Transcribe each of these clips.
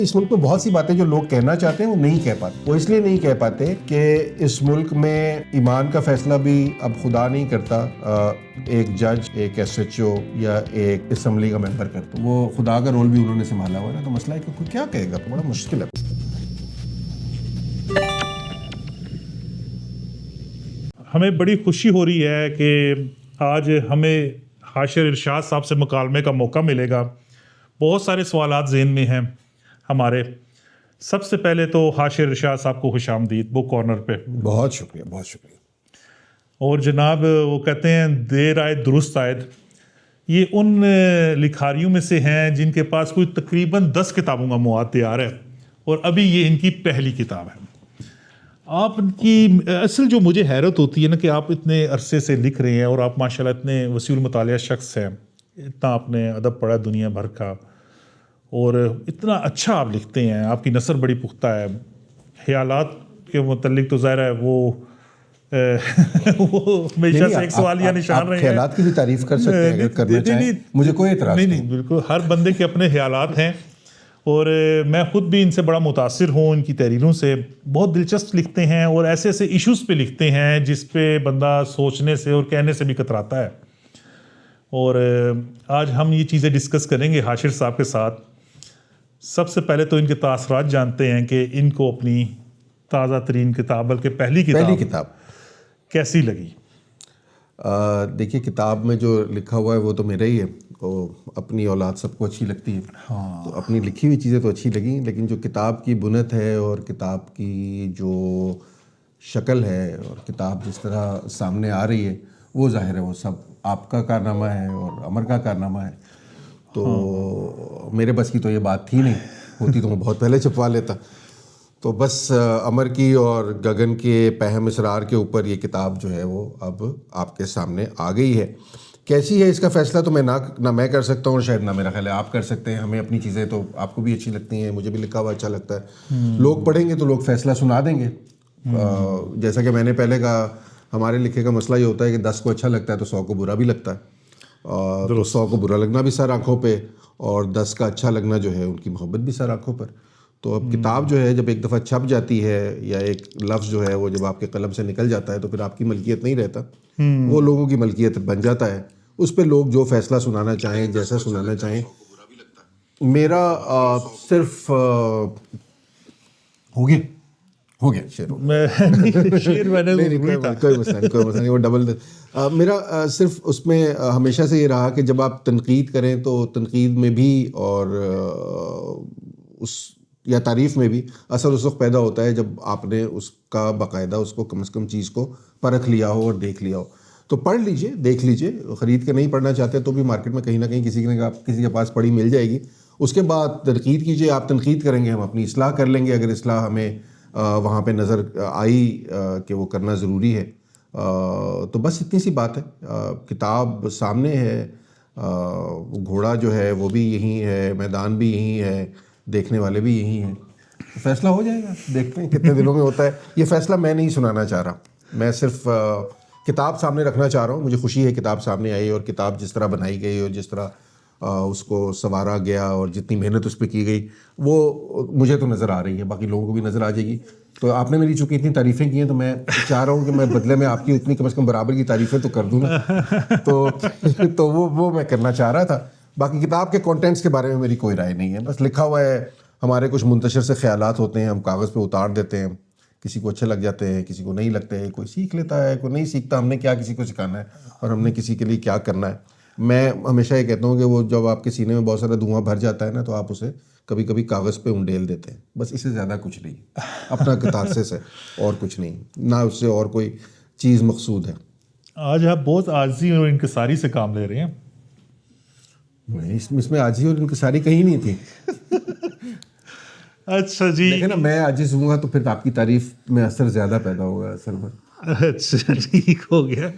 اس ملک میں بہت سی باتیں جو لوگ کہنا چاہتے ہیں وہ نہیں کہہ پاتے. وہ اس لیے نہیں کہہ پاتے کہ اس ملک میں ایمان کا فیصلہ بھی اب خدا نہیں کرتا, ایک جج, ایک ایس ایچ او یا ایک اسمبلی کا ممبر کرتا. وہ خدا کا رول بھی انہوں نے سنبھالا ہوا ہے نا. تو مسئلہ ہے کہ کوئی کیا کہے گا, تو بڑا مشکل ہے. ہمیں بڑی خوشی ہو رہی ہے کہ آج ہمیں حاشر ارشاد صاحب سے مکالمے کا موقع ملے گا. بہت سارے سوالات ذہن میں ہیں ہمارے. سب سے پہلے تو حاشر ارشاد صاحب کو خوش آمدید بک کارنر پہ. بہت شکریہ, بہت شکریہ. اور جناب وہ کہتے ہیں دیر آئے درست آئے. یہ ان لکھاریوں میں سے ہیں جن کے پاس کوئی تقریباً 10 کتابوں کا مواد تیار ہے, اور ابھی یہ ان کی پہلی کتاب ہے. آپ کی اصل جو مجھے حیرت ہوتی ہے نا کہ آپ اتنے عرصے سے لکھ رہے ہیں اور آپ ماشاءاللہ اتنے وسیع المطالعہ شخص ہیں, اتنا آپ نے ادب پڑھا دنیا بھر کا, اور اتنا اچھا آپ لکھتے ہیں, آپ کی نثر بڑی پختہ ہے. خیالات کے متعلق تو ظاہر ہے وہ ہمیشہ سے ایک سوال یا نشان رہے ہیں. خیالات کی بھی تعریف کر سکتے ہیں اگر کرنا چاہیں, مجھے کوئی اعتراض نہیں. بالکل ہر بندے کے اپنے خیالات ہیں, اور میں خود بھی ان سے بڑا متاثر ہوں, ان کی تحریروں سے. بہت دلچسپ لکھتے ہیں اور ایسے ایسے ایشوز پہ لکھتے ہیں جس پہ بندہ سوچنے سے اور کہنے سے بھی کتراتا ہے. اور آج ہم یہ چیزیں ڈسکس کریں گے حاشر صاحب کے ساتھ. سب سے پہلے تو ان کے تاثرات جانتے ہیں کہ ان کو اپنی تازہ ترین کتاب, بلکہ پہلی کتاب کیسی لگی. دیکھیے, کتاب میں جو لکھا ہوا ہے وہ تو میرا ہی ہے. اپنی اولاد سب کو اچھی لگتی ہے, تو اپنی لکھی ہوئی چیزیں تو اچھی لگیں, لیکن جو کتاب کی بنت ہے اور کتاب کی جو شکل ہے اور کتاب جس طرح سامنے آ رہی ہے, وہ ظاہر ہے وہ سب آپ کا کارنامہ ہے اور عمر کا کارنامہ ہے. تو میرے بس کی تو یہ بات تھی نہیں, ہوتی تو میں بہت پہلے چھپوا لیتا. تو بس عمر کی اور گگن کے پہم اسرار کے اوپر یہ کتاب جو ہے وہ اب آپ کے سامنے آ گئی ہے. کیسی ہے اس کا فیصلہ تو میں نہ میں کر سکتا ہوں, اور شاید نہ میرا خیال ہے آپ کر سکتے ہیں. ہمیں اپنی چیزیں تو آپ کو بھی اچھی لگتی ہیں, مجھے بھی لکھا ہوا اچھا لگتا ہے. لوگ پڑھیں گے تو لوگ فیصلہ سنا دیں گے. جیسا کہ میں نے پہلے کہا, ہمارے لکھے کا مسئلہ یہ ہوتا ہے کہ 10 کو اچھا لگتا ہے تو 100 کو برا بھی لگتا ہے, تو 100 کو برا لگنا بھی سر آنکھوں پہ, اور 10 کا اچھا لگنا جو ہے ان کی محبت بھی سر آنکھوں پر. تو اب کتاب جو ہے جب ایک دفعہ چھپ جاتی ہے, یا ایک لفظ جو ہے وہ جب آپ کے قلم سے نکل جاتا ہے, تو پھر آپ کی ملکیت نہیں رہتا, وہ لوگوں کی ملکیت بن جاتا ہے. اس پہ لوگ جو فیصلہ سنانا چاہیں, جیسا سنانا چاہیں. میرا صرف ہو گیا شعر کوئی مسئلہ نہیں, وہ ڈبل. میرا صرف اس میں ہمیشہ سے یہ رہا کہ جب آپ تنقید کریں تو تنقید میں بھی اور اس یا تعریف میں بھی اثر اس وقت پیدا ہوتا ہے جب آپ نے اس کا باقاعدہ اس کو کم از کم چیز کو پرکھ لیا ہو اور دیکھ لیا ہو. تو پڑھ لیجئے, دیکھ لیجئے. خرید کے نہیں پڑھنا چاہتے تو بھی مارکیٹ میں کہیں نہ کہیں کسی کے پاس پڑھی مل جائے گی. اس کے بعد تنقید کیجئے. آپ تنقید کریں گے, ہم اپنی اصلاح کر لیں گے اگر اصلاح ہمیں وہاں پہ نظر آئی کہ وہ کرنا ضروری ہے. تو بس اتنی سی بات ہے. کتاب سامنے ہے, گھوڑا جو ہے وہ بھی یہی ہے, میدان بھی یہی ہے, دیکھنے والے بھی یہی ہیں. فیصلہ ہو جائے گا, دیکھتے ہیں کتنے دنوں میں ہوتا ہے. یہ فیصلہ میں نہیں سنانا چاہ رہا, میں صرف کتاب سامنے رکھنا چاہ رہا ہوں. مجھے خوشی ہے کتاب سامنے آئی, اور کتاب جس طرح بنائی گئی اور جس طرح اس کو سنوارا گیا اور جتنی محنت اس پہ کی گئی, وہ مجھے تو نظر آ رہی ہے, باقی لوگوں کو بھی نظر آ جائے گی. تو آپ نے میری چونکہ اتنی تعریفیں کی ہیں تو میں چاہ رہا ہوں کہ میں بدلے میں آپ کی اتنی کم از کم برابر کی تعریفیں تو کر دوں نا. تو وہ میں کرنا چاہ رہا تھا. باقی کتاب کے کانٹینٹس کے بارے میں میری کوئی رائے نہیں ہے. بس لکھا ہوا ہے, ہمارے کچھ منتشر سے خیالات ہوتے ہیں, ہم کاغذ پہ اتار دیتے ہیں, کسی کو اچھے لگ جاتے ہیں, کسی کو نہیں لگتے, کوئی سیکھ لیتا ہے, کوئی نہیں سیکھتا. ہم نے کیا کسی کو سکھانا ہے, اور ہم نے کسی کے لیے کیا کرنا ہے. میں ہمیشہ یہ کہتا ہوں کہ وہ جب آپ کے سینے میں بہت سارا دھواں بھر جاتا ہے نا, تو آپ اسے کبھی کبھی کاغذ پہ انڈیل دیتے ہیں. بس اس سے زیادہ کچھ نہیں, اپنا کتارسس ہے اور کچھ نہیں, نہ اس سے اور کوئی چیز مقصود ہے. آج آپ بہت عاجزی اور انکساری سے کام لے رہے ہیں. اس میں عاجزی اور انکساری کہیں نہیں تھی. اچھا جی, دیکھیں نا, میں عاجز ہوں گا تو پھر آپ کی تعریف میں اثر زیادہ پیدا ہوگا اصل میں. اچھا ٹھیک ہو گیا.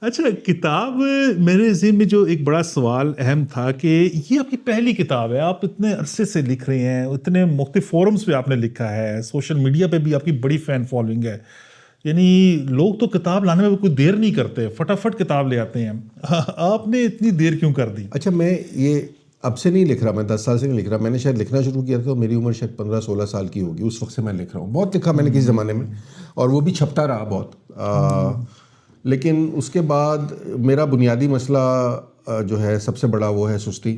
اچھا, کتاب میرے ذہن میں جو ایک بڑا سوال اہم تھا کہ یہ آپ کی پہلی کتاب ہے, آپ اتنے عرصے سے لکھ رہے ہیں, اتنے مختلف فورمز پہ آپ نے لکھا ہے, سوشل میڈیا پہ بھی آپ کی بڑی فین فالوئنگ ہے. یعنی لوگ تو کتاب لانے میں کوئی دیر نہیں کرتے, فٹافٹ کتاب لے آتے ہیں. آپ نے اتنی دیر کیوں کر دی؟ اچھا, میں یہ اب سے نہیں لکھ رہا، میں 10 سال سے نہیں لکھ رہا. میں نے شاید لکھنا شروع کیا تھا تو میری عمر شاید 15-16 سال کی ہوگی. اس وقت سے میں لکھ رہا ہوں. بہت لکھا میں نے کسی زمانے میں، اور وہ بھی چھپتا رہا بہت. لیکن اس کے بعد میرا بنیادی مسئلہ جو ہے سب سے بڑا وہ ہے سستی،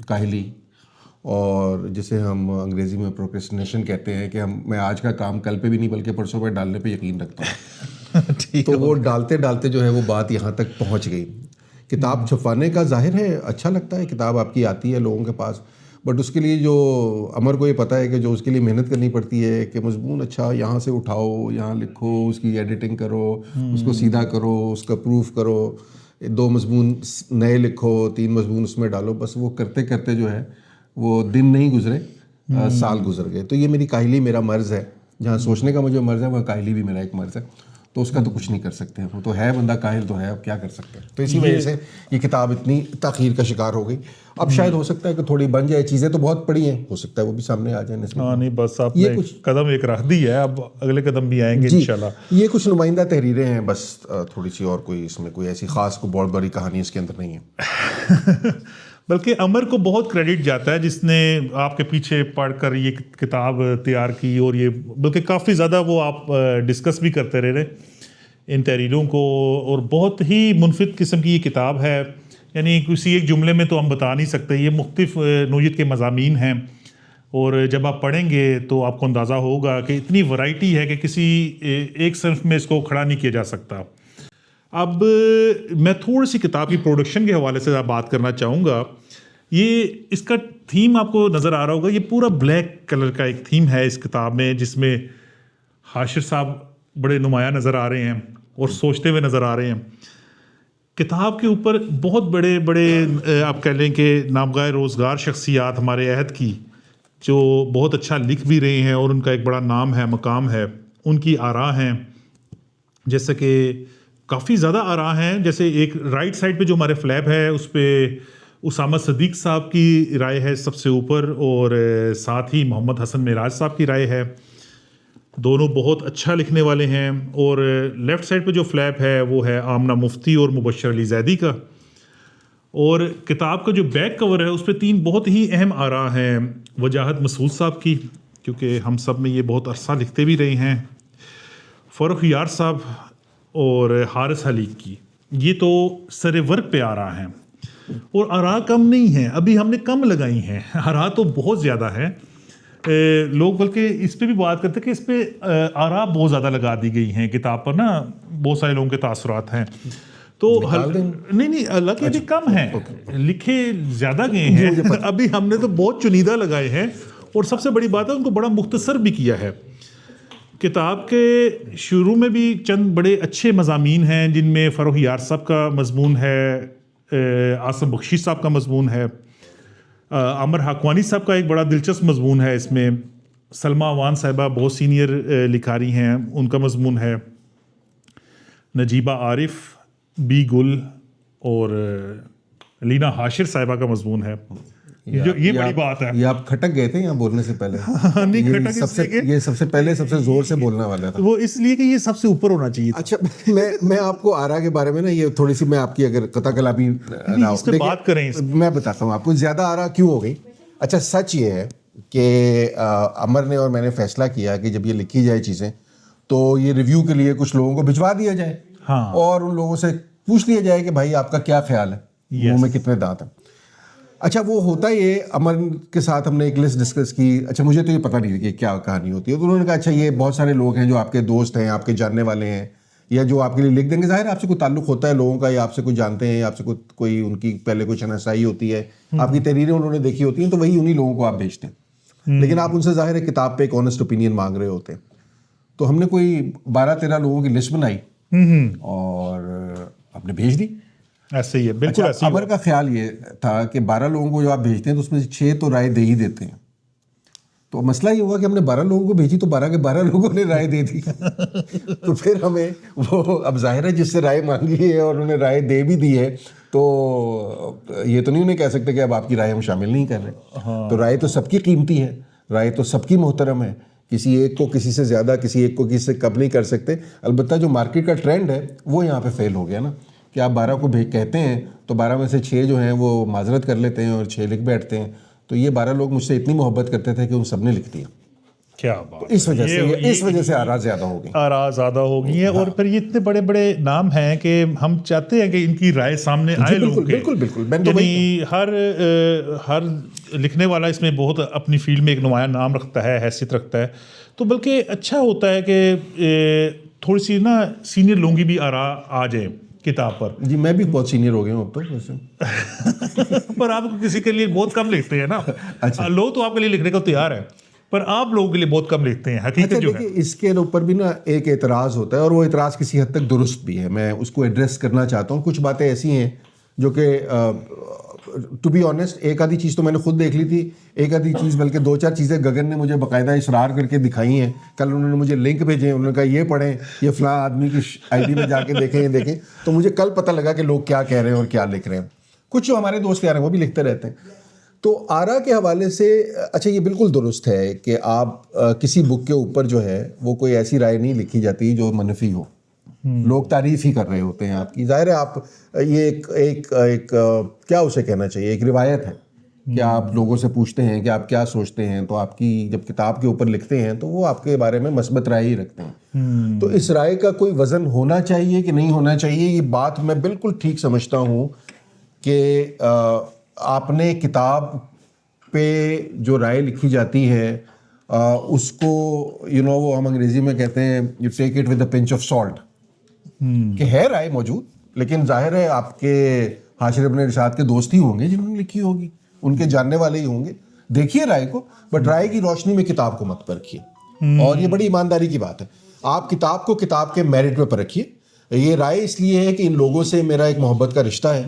کاہلی، اور جسے ہم انگریزی میں پروکریسٹینیشن کہتے ہیں کہ میں آج کا کام کل پہ بھی نہیں بلکہ پرسوں پہ ڈالنے پہ یقین رکھتا ہوں. تو وہ ڈالتے ڈالتے جو ہے وہ بات یہاں تک پہنچ گئی. کتاب چھپوانے کا ظاہر ہے اچھا لگتا ہے، کتاب آپ کی آتی ہے لوگوں کے پاس، بٹ اس کے لیے جو عمر کو یہ پتہ ہے کہ جو اس کے لیے محنت کرنی پڑتی ہے کہ مضمون اچھا یہاں سے اٹھاؤ، یہاں لکھو، اس کی ایڈیٹنگ کرو، اس کو سیدھا کرو، اس کا پروف کرو، 2 مضمون نئے لکھو، 3 مضمون اس میں ڈالو. بس وہ کرتے کرتے جو ہے وہ دن نہیں گزرے، سال گزر گئے. تو یہ میری کاہلی میرا مرض ہے. جہاں سوچنے کا مجھے مرض ہے وہاں کاہلی بھی میرا ایک مرض ہے. تو اس کا تو کچھ نہیں کر سکتے، وہ تو ہے، بندہ کاہل تو ہے، اب کیا کر سکتے ہیں. تو اسی وجہ سے یہ کتاب اتنی تاخیر کا شکار ہو گئی. اب شاید ہو سکتا ہے کہ تھوڑی بن جائے. چیزیں تو بہت پڑی ہیں، ہو سکتا ہے وہ بھی سامنے آ جائیں. ہاں نہیں، بس آپ نے قدم ایک رکھ دی ہے، اب اگلے قدم بھی آئیں گے انشاءاللہ. یہ کچھ نمائندہ تحریریں ہیں بس، تھوڑی سی، اور کوئی اس میں کوئی ایسی خاص کو بہت بڑی کہانی اس کے اندر نہیں ہے. بلکہ عمر کو بہت کریڈٹ جاتا ہے جس نے آپ کے پیچھے پڑھ کر یہ کتاب تیار کی، اور یہ بلکہ کافی زیادہ وہ آپ ڈسکس بھی کرتے رہے ان تحریروں کو. اور بہت ہی منفرد قسم کی یہ کتاب ہے، یعنی کسی ایک جملے میں تو ہم بتا نہیں سکتے. یہ مختلف نوعیت کے مضامین ہیں، اور جب آپ پڑھیں گے تو آپ کو اندازہ ہوگا کہ اتنی ورائٹی ہے کہ کسی ایک صنف میں اس کو کھڑا نہیں کیا جا سکتا. اب میں تھوڑی سی کتاب کی پروڈکشن کے حوالے سے بات کرنا چاہوں گا. یہ اس کا تھیم آپ کو نظر آ رہا ہوگا، یہ پورا بلیک کلر کا ایک تھیم ہے اس کتاب میں، جس میں حاشر صاحب بڑے نمایاں نظر آ رہے ہیں اور سوچتے ہوئے نظر آ رہے ہیں. کتاب کے اوپر بہت بڑے بڑے آپ کہہ لیں کہ نامگاہ روزگار شخصیات ہمارے عہد کی، جو بہت اچھا لکھ بھی رہے ہیں اور ان کا ایک بڑا نام ہے، مقام ہے. ان کی آراء ہیں، جیسے کہ کافی زیادہ آراء ہیں. جیسے ایک رائٹ سائڈ پہ جو ہمارے فلیپ ہے اس پہ اسامہ صدیق صاحب کی رائے ہے سب سے اوپر، اور ساتھ ہی محمد حسن معراج صاحب کی رائے ہے. دونوں بہت اچھا لکھنے والے ہیں. اور لیفٹ سائڈ پہ جو فلیپ ہے وہ ہے آمنہ مفتی اور مبشر علی زیدی کا. اور کتاب کا جو بیک کور ہے اس پہ 3 بہت ہی اہم آراء ہیں. وجاہت مسعود صاحب کی، کیونکہ ہم سب میں یہ بہت عرصہ لکھتے بھی رہے ہیں، فروخ یار صاحب اور حارث حلیق کی. یہ تو سر ورق پہ آراء ہیں، اور آراء کم نہیں ہیں، ابھی ہم نے کم لگائی ہیں، آراء تو بہت زیادہ ہے. لوگ بلکہ اس پہ بھی بات کرتے ہیں کہ اس پہ آراء بہت زیادہ لگا دی گئی ہیں کتاب پر نا، بہت سارے لوگوں کے تاثرات ہیں. تو نہیں اللہ کے ابھی کم ہیں، لکھے زیادہ گئے ہیں، ابھی ہم نے تو بہت چنیدہ لگائے ہیں. اور سب سے بڑی بات ہے ان کو بڑا مختصر بھی کیا ہے. کتاب کے شروع میں بھی چند بڑے اچھے مضامین ہیں، جن میں فروخ یار صاحب کا مضمون ہے، عاصم بخشی صاحب کا مضمون ہے، عامر حقوانی صاحب کا ایک بڑا دلچسپ مضمون ہے. اس میں سلمہ عوان صاحبہ بہت سینئر لکھاری ہیں، ان کا مضمون ہے. نجیبہ عارف، بی گل اور لینا حاشر صاحبہ کا مضمون ہے. یہ بڑی بات ہے. یہ آپ کھٹک گئے تھے یہاں بولنے سے پہلے؟ نہیں کھٹک، یہ سب سے پہلے سب سے زور سے بولنا والا تھا وہ، اس لیے کہ یہ سب سے اوپر ہونا چاہیے. اچھا میں آپ کو آراء کے بارے میں نا یہ تھوڑی سی میں آپ کی اگر قطع کلامی اس پہ بات کریں، میں بتاتا ہوں آپ کو زیادہ آراء کیوں ہو گئی. اچھا سچ یہ ہے کہ عمر نے اور میں نے فیصلہ کیا کہ جب یہ لکھی جائے چیزیں تو یہ ریویو کے لیے کچھ لوگوں کو بھجوا دیا جائے، اور ان لوگوں سے پوچھ لیا جائے کہ بھائی آپ کا کیا خیال ہے، منہ میں کتنے دانت ہیں. اچھا وہ ہوتا یہ، امر کے ساتھ ہم نے ایک لسٹ ڈسکس کی. اچھا مجھے تو یہ پتہ نہیں کہ کیا کہانی ہوتی ہے. تو انہوں نے کہا اچھا یہ بہت سارے لوگ ہیں جو آپ کے دوست ہیں، آپ کے جاننے والے ہیں، یا جو آپ کے لیے لکھ دیں گے. ظاہر ہے آپ سے کوئی تعلق ہوتا ہے لوگوں کا، یا آپ سے کوئی جانتے ہیں، یا آپ سے کوئی ان کی پہلے کوئی شناسائی ہوتی ہے، آپ کی تحریریں انہوں نے دیکھی ہوتی ہیں، تو وہی انہی لوگوں کو آپ بھیجتے ہیں. لیکن آپ ان سے ظاہر ہے کتاب پہ ایک آنیسٹ اوپینین مانگ رہے ہوتے ہیں. تو ہم نے کوئی 12-13 لوگوں کی لسٹ بنائی اور ہم نے بھیج دی. ایسے ہی ہے بالکل. عمر کا خیال یہ تھا کہ 12 لوگوں کو جو آپ بھیجتے ہیں تو اس میں سے 6 تو رائے دے ہی دیتے ہیں. تو مسئلہ یہ ہوا کہ ہم نے 12 لوگوں کو بھیجی تو 12 کے 12 لوگوں نے رائے دے دی. تو پھر ہمیں وہ اب ظاہر ہے جس سے رائے مانگی ہے اور انہوں نے رائے دے بھی دی ہے، تو یہ تو نہیں انہیں کہہ سکتے کہ اب آپ کی رائے ہم شامل نہیں کر رہے. تو رائے تو سب کی قیمتی ہے، رائے تو سب کی محترم ہے. کسی ایک کو کسی سے زیادہ، کسی ایک کو کسی سے کم نہیں کر سکتے. البتہ جو مارکیٹ کا ٹرینڈ ہے وہ یہاں پہ فیل ہو گیا نا، کہ آپ 12 کو کہتے ہیں تو 12 میں سے 6 جو ہیں وہ معذرت کر لیتے ہیں اور 6 لکھ بیٹھتے ہیں. تو یہ 12 لوگ مجھ سے اتنی محبت کرتے تھے کہ ان سب نے لکھ دیا. کیا بات. اس وجہ سے آراء زیادہ ہو گئی. آراء زیادہ ہو گئی ہیں. اور پھر یہ اتنے بڑے بڑے نام ہیں کہ ہم چاہتے ہیں کہ ان کی رائے سامنے آئے لوگوں کے. بالکل. یعنی ہر لکھنے والا اس میں بہت اپنی فیلڈ میں ایک نمایاں نام رکھتا ہے, حیثیت رکھتا ہے, تو بلکہ اچھا ہوتا ہے کہ تھوڑی سی نا سینئر لوگوں کی بھی آراء آ جائے کتاب پر. جی میں بھی بہت سینئر ہو گیا ہوں اب تو ویسے. پر آپ کسی کے لیے بہت کم لکھتے ہیں نا. لوگ تو آپ کے لیے لکھنے کو تیار ہے, پر آپ لوگوں کے لیے بہت کم لکھتے ہیں. حقیقت جو ہے اس کے اوپر بھی نا ایک اعتراض ہوتا ہے, اور وہ اعتراض کسی حد تک درست بھی ہے. میں اس کو ایڈریس کرنا چاہتا ہوں. کچھ باتیں ایسی ہیں جو کہ ٹو بی آنیسٹ ایک آدھی چیز تو میں نے خود دیکھ لی تھی, ایک آدھی چیز بلکہ 2-4 چیزیں گگن نے مجھے باقاعدہ اصرار کر کے دکھائی ہیں. کل انہوں نے مجھے لنک بھیجے, انہوں نے کہا یہ پڑھیں, یہ فلاں آدمی کی آئی ڈی میں جا کے دیکھیں, یہ دیکھیں. تو مجھے کل پتہ لگا کہ لوگ کیا کہہ رہے ہیں اور کیا لکھ رہے ہیں. کچھ جو ہمارے دوست یار ہیں وہ بھی لکھتے رہتے ہیں. تو آراء کے حوالے سے اچھا یہ بالکل درست ہے کہ آپ کسی بک کے اوپر جو ہے وہ کوئی ایسی رائے نہیں لکھی جاتی جو منفی ہو. لوگ تعریف ہی کر رہے ہوتے ہیں آپ کی. ظاہر ہے آپ یہ ایک کیا اسے کہنا چاہیے, ایک روایت ہے کہ آپ لوگوں سے پوچھتے ہیں کہ آپ کیا سوچتے ہیں, تو آپ کی جب کتاب کے اوپر لکھتے ہیں تو وہ آپ کے بارے میں مثبت رائے ہی رکھتے ہیں. تو اس رائے کا کوئی وزن ہونا چاہیے کہ نہیں ہونا چاہیے, یہ بات میں بالکل ٹھیک سمجھتا ہوں کہ آپ نے کتاب پہ جو رائے لکھی جاتی ہے اس کو وہ ہم انگریزی میں کہتے ہیں you take it with a pinch of salt, کہ ہے رائے موجود, لیکن ظاہر ہے آپ کے حاشر ابن ارشاد کے دوست ہی ہوں گے جنہوں نے لکھی ہوگی, ان کے جاننے والے ہی ہوں گے. دیکھیے رائے کو, بٹ رائے کی روشنی میں کتاب کو مت پرکھیے. اور یہ بڑی ایمانداری کی بات ہے. آپ کتاب کو کتاب کے میرٹ پہ پرکھیے. یہ رائے اس لیے ہے کہ ان لوگوں سے میرا ایک محبت کا رشتہ ہے,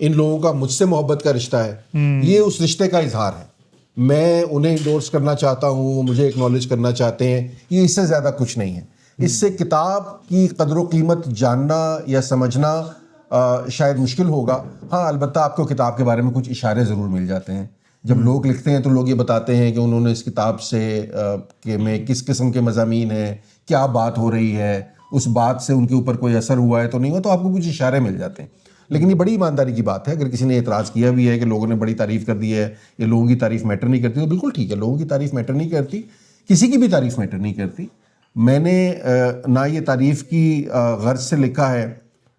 ان لوگوں کا مجھ سے محبت کا رشتہ ہے, یہ اس رشتے کا اظہار ہے. میں انہیں انڈورس کرنا چاہتا ہوں, وہ مجھے ایکنالج کرنا چاہتے ہیں, یہ اس سے زیادہ کچھ نہیں ہے. اس سے کتاب کی قدر و قیمت جاننا یا سمجھنا شاید مشکل ہوگا. ہاں البتہ آپ کو کتاب کے بارے میں کچھ اشارے ضرور مل جاتے ہیں. جب لوگ لکھتے ہیں تو لوگ یہ بتاتے ہیں کہ انہوں نے اس کتاب سے کہ میں کس قسم کے مضامین ہیں, کیا بات ہو رہی ہے, اس بات سے ان کے اوپر کوئی اثر ہوا ہے تو نہیں ہوا, تو آپ کو کچھ اشارے مل جاتے ہیں. لیکن یہ بڑی ایمانداری کی بات ہے. اگر کسی نے اعتراض کیا بھی ہے کہ لوگوں نے بڑی تعریف کر دی ہے, یہ لوگوں کی تعریف میٹر نہیں کرتی, تو بالکل ٹھیک ہے, لوگوں کی تعریف میٹر نہیں کرتی, کسی کی بھی تعریف میٹر نہیں کرتی. میں نے نہ یہ تعریف کی غرض سے لکھا ہے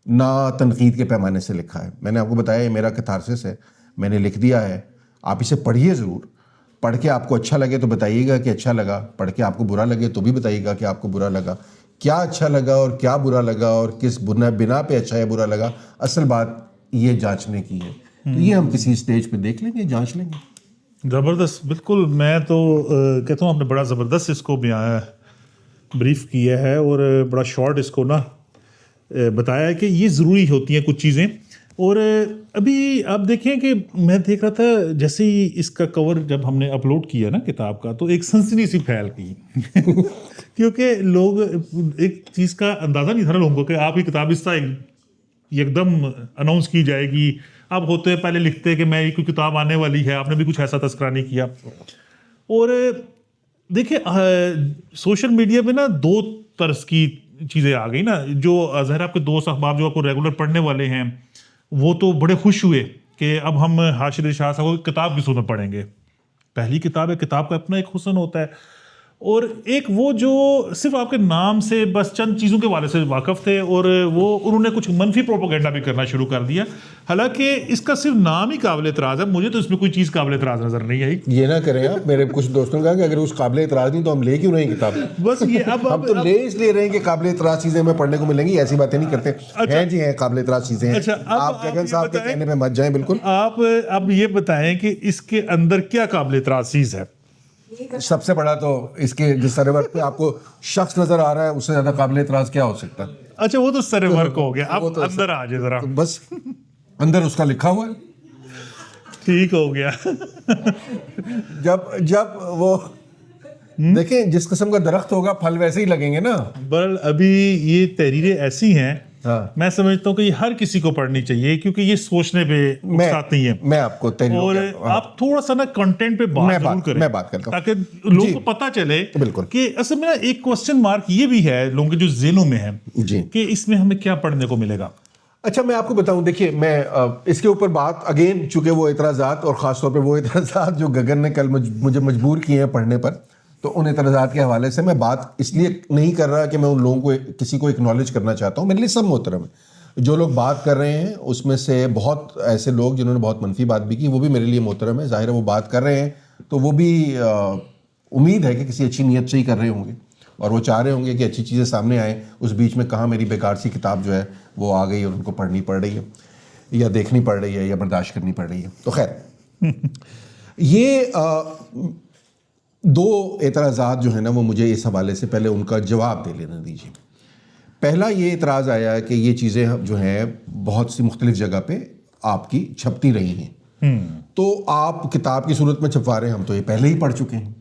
نہ تنقید کے پیمانے سے لکھا ہے. میں نے آپ کو بتایا یہ میرا کتھارسس ہے, میں نے لکھ دیا ہے. آپ اسے پڑھیے ضرور, پڑھ کے آپ کو اچھا لگے تو بتائیے گا کہ اچھا لگا, پڑھ کے آپ کو برا لگے تو بھی بتائیے گا کہ آپ کو برا لگا. کیا اچھا لگا اور کیا برا لگا اور کس بنا پہ اچھا یا برا لگا, اصل بات یہ جانچنے کی ہے. تو یہ ہم کسی اسٹیج پہ دیکھ لیں گے, جانچ لیں گے. زبردست. بالکل, میں تو کہتا ہوں آپ نے بڑا زبردست اس کو بریف کیا ہے اور بڑا شارٹ اس کو نا بتایا ہے کہ یہ ضروری ہوتی ہیں کچھ چیزیں. اور ابھی آپ دیکھیں کہ میں دیکھ رہا تھا جیسے ہی اس کا کور جب ہم نے اپلوڈ کیا نا کتاب کا, تو ایک سنسنی سی پھیل گئی کیونکہ لوگ ایک چیز کا اندازہ نہیں تھا نا لوگوں کو کہ آپ کی کتاب اس طرح ایک دم اناؤنس کی جائے گی. آپ ہوتے پہلے لکھتے کہ میں کوئی کتاب آنے والی ہے, آپ نے بھی کچھ ایسا تذکرہ نہیں کیا. اور دیکھیں سوشل میڈیا پہ نا 2 طرز کی چیزیں آ گئی نا. جو ظاہر آپ کے دوست احباب جو آپ کو ریگولر پڑھنے والے ہیں وہ تو بڑے خوش ہوئے کہ اب ہم حاشر ارشاد صاحب کو کتاب کی صورت میں پڑھیں گے. پہلی کتاب ہے, کتاب کا اپنا ایک حسن ہوتا ہے. اور ایک وہ جو صرف آپ کے نام سے بس چند چیزوں کے والے سے واقف تھے اور وہ انہوں نے کچھ منفی پروپیگنڈا بھی کرنا شروع کر دیا. حالانکہ اس کا صرف نام ہی قابل اعتراض ہے, مجھے تو اس میں کوئی چیز قابل اعتراض نظر نہیں آئی. یہ نہ کریں آپ, میرے کچھ دوستوں نے کہا کہ اگر اس قابل اعتراض نہیں تو ہم لے کیوں نہیں کتاب. بس یہ اب ہم تو لے اس لیے رہے ہیں کہ قابل اعتراض چیزیں ہمیں پڑھنے کو ملیں گی, ایسی باتیں نہیں کرتے ہیں. جی ہیں قابل اعتراض چیزیں ہیں. آپ گگن صاحب کے کہنے پہ مت جائیں. بالکل آپ اب یہ بتائیں کہ اس کے اندر کیا قابل اعتراض چیز ہے. سب سے بڑا تو اس کے جس سرے ورک پہ آپ کو شخص نظر آ رہا ہے اس سے زیادہ قابل اعتراض کیا ہو سکتا ہے. اچھا وہ تو سرے ورک ہو گیا, اب اندر آ جائے ذرا. بس اندر اس کا لکھا ہوا ہے, ٹھیک ہو گیا. جب وہ دیکھیں جس قسم کا درخت ہوگا پھل ویسے ہی لگیں گے نا. بل ابھی یہ تحریریں ایسی ہیں, میں سمجھتا ہوں کہ یہ ہر کسی کو پڑھنی چاہیے کیونکہ یہ سوچنے پہ اکساتی ہیں. میں آپ کو اور آپ تھوڑا سا نا کنٹینٹ پہ بات ضرور کریں, میں بات کرتا ہوں تاکہ لوگوں کو پتہ چلے کہ اصل میں ایک کوسچن مارک یہ بھی ہے لوگوں کے جو ذہنوں میں ہے کہ اس میں ہمیں کیا پڑھنے کو ملے گا. اچھا میں آپ کو بتاؤں، دیکھیے میں اس کے اوپر بات اگین، چونکہ وہ اعتراضات اور خاص طور پہ وہ اعتراضات جو گگن نے کل مجھے مجبور کیے ہیں پڑھنے پر، تو ان اعتراضات کے حوالے سے میں بات اس لیے نہیں کر رہا کہ میں ان لوگوں کو کسی کو اکنالج کرنا چاہتا ہوں، میرے لیے سب محترم ہے. جو لوگ بات کر رہے ہیں اس میں سے بہت ایسے لوگ جنہوں نے بہت منفی بات بھی کی، وہ بھی میرے لیے محترم ہے. ظاہر ہے وہ بات کر رہے ہیں تو وہ بھی امید ہے کہ کسی اچھی نیت سے ہی کر رہے ہوں گے اور وہ چاہ رہے ہوں گے کہ اچھی چیزیں سامنے آئیں. اس بیچ میں کہاں میری بیکار سی کتاب جو ہے وہ آ گئی اور ان کو پڑھنی پڑ رہی ہے یا دیکھنی پڑ رہی ہے یا برداشت کرنی پڑ رہی ہے. تو خیر یہ دو اعتراضات جو ہیں نا وہ مجھے اس حوالے سے پہلے ان کا جواب دے لینا دیجیے. پہلا یہ اعتراض آیا کہ یہ چیزیں جو ہیں بہت سی مختلف جگہ پہ آپ کی چھپتی رہی ہیں، تو آپ کتاب کی صورت میں چھپوا رہے ہیں، ہم تو یہ پہلے ہی پڑھ چکے ہیں.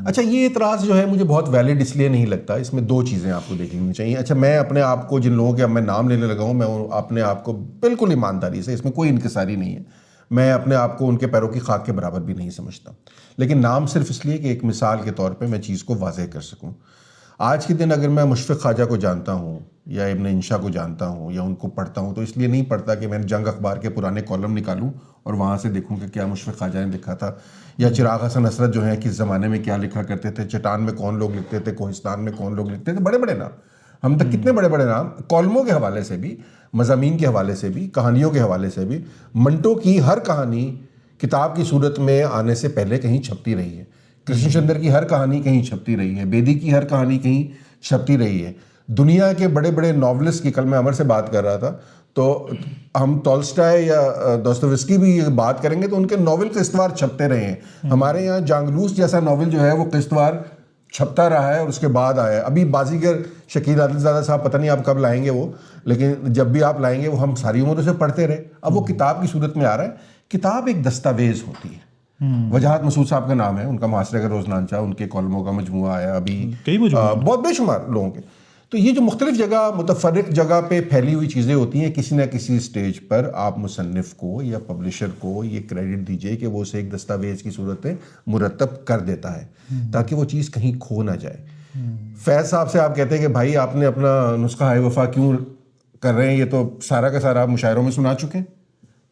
اچھا یہ اعتراض جو ہے مجھے بہت ویلڈ اس لیے نہیں لگتا. اس میں دو چیزیں آپ کو دیکھ لینی چاہیے. اچھا میں اپنے آپ کو، جن لوگوں کے اب میں نام لینے لگا ہوں، میں اپنے آپ کو بالکل ایمانداری سے، اس میں کوئی انکساری نہیں ہے، میں اپنے آپ کو ان کے پیروں کی خاک کے برابر بھی نہیں سمجھتا، لیکن نام صرف اس لیے کہ ایک مثال کے طور پہ میں چیز کو واضح کر سکوں. آج کے دن اگر میں مشفق خواجہ کو جانتا ہوں یا ابن انشا کو جانتا ہوں یا ان کو پڑھتا ہوں، تو اس لیے نہیں پڑھتا کہ میں جنگ اخبار کے پرانے کالم نکالوں اور وہاں سے دیکھوں کہ کیا مشفق خواجہ نے لکھا تھا، یا چراغ حسن حسرت جو ہیں کس زمانے میں کیا لکھا کرتے تھے، چٹان میں کون لوگ لکھتے تھے، کوہستان میں کون لوگ لکھتے تھے. بڑے بڑے نام، ہم تک کتنے بڑے بڑے نام کالموں کے حوالے سے بھی، مضامین کے حوالے سے بھی، کہانیوں کے حوالے سے بھی. منٹو کی ہر کہانی کتاب کی صورت میں آنے سے پہلے کہیں چھپتی رہی ہے. کرشن چندر کی ہر کہانی کہیں چھپتی رہی ہے. بیدی کی ہر کہانی کہیں چھپتی رہی ہے. دنیا کے بڑے بڑے ناولسٹ کی، کل میں عمر سے بات کر رہا تھا، تو ہم ٹولسٹائے یا دوستویسکی بھی بات کریں گے تو ان کے ناول قسط وار چھپتے رہے ہیں. ہمارے یہاں جانگلوس جیسا ناول جو ہے وہ قسط وار چھپتا رہا ہے اور اس کے بعد آیا ہے. ابھی بازیگر شکیل عادل زادہ صاحب پتہ نہیں آپ کب لائیں گے وہ، لیکن جب بھی آپ لائیں گے وہ ہم ساری عمر سے پڑھتے رہے. اب وہ کتاب کی صورت میں آ رہا ہے. کتاب ایک دستاویز ہوتی ہے. وجاہت مسعود صاحب کا نام ہے، ان کا معاشرے کا روزنامچہ، ان کے کالموں کا مجموعہ آیا ابھی، بہت بے شمار لوگوں کے. تو یہ جو مختلف جگہ، متفرق جگہ پہ پھیلی ہوئی چیزیں ہوتی ہیں، کسی نہ کسی سٹیج پر آپ مصنف کو یا پبلشر کو یہ کریڈٹ دیجئے کہ وہ اسے ایک دستاویز کی صورت میں مرتب کر دیتا ہے تاکہ وہ چیز کہیں کھو نہ جائے. فیض صاحب سے آپ کہتے ہیں کہ بھائی آپ نے اپنا نسخہ ہائے وفا کیوں کر رہے ہیں، یہ تو سارا کا سارا آپ مشاعروں میں سنا چکے ہیں.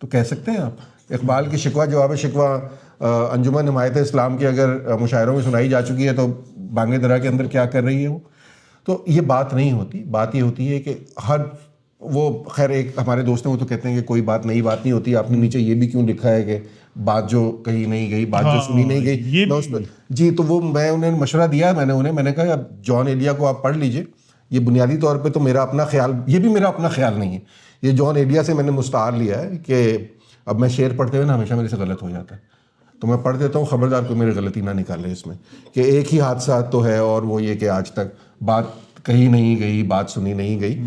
تو کہہ سکتے ہیں آپ اقبال کی شکوہ جواب شکوہ انجمن حمایت اسلام کی اگر مشاعروں میں سنائی جا چکی ہے تو بانگے درا کے اندر کیا کر رہی ہے وہ. تو یہ بات نہیں ہوتی. بات یہ ہوتی ہے کہ ہر وہ، خیر ایک ہمارے دوست ہیں وہ تو کہتے ہیں کہ کوئی بات نئی بات نہیں ہوتی، آپ نے نیچے یہ بھی کیوں لکھا ہے کہ بات جو کہی نہیں گئی، بات جو سنی نہیں گئی. جی تو وہ میں انہیں مشورہ دیا، میں نے کہا اب جان ایلیا کو آپ پڑھ لیجئے. یہ بنیادی طور پہ تو میرا اپنا خیال، یہ بھی میرا اپنا خیال نہیں ہے، یہ جان ایلیا سے میں نے مستعار لیا ہے کہ اب میں شعر پڑھتے ہوئے نا ہمیشہ میرے سے غلط ہو جاتا ہے، تو میں پڑھ دیتا ہوں، خبردار کوئی میری غلطی نہ نکالے اس میں، کہ ایک ہی حادثہ تو ہے اور وہ یہ کہ آج تک بات کہی نہیں گئی، بات سنی نہیں گئی.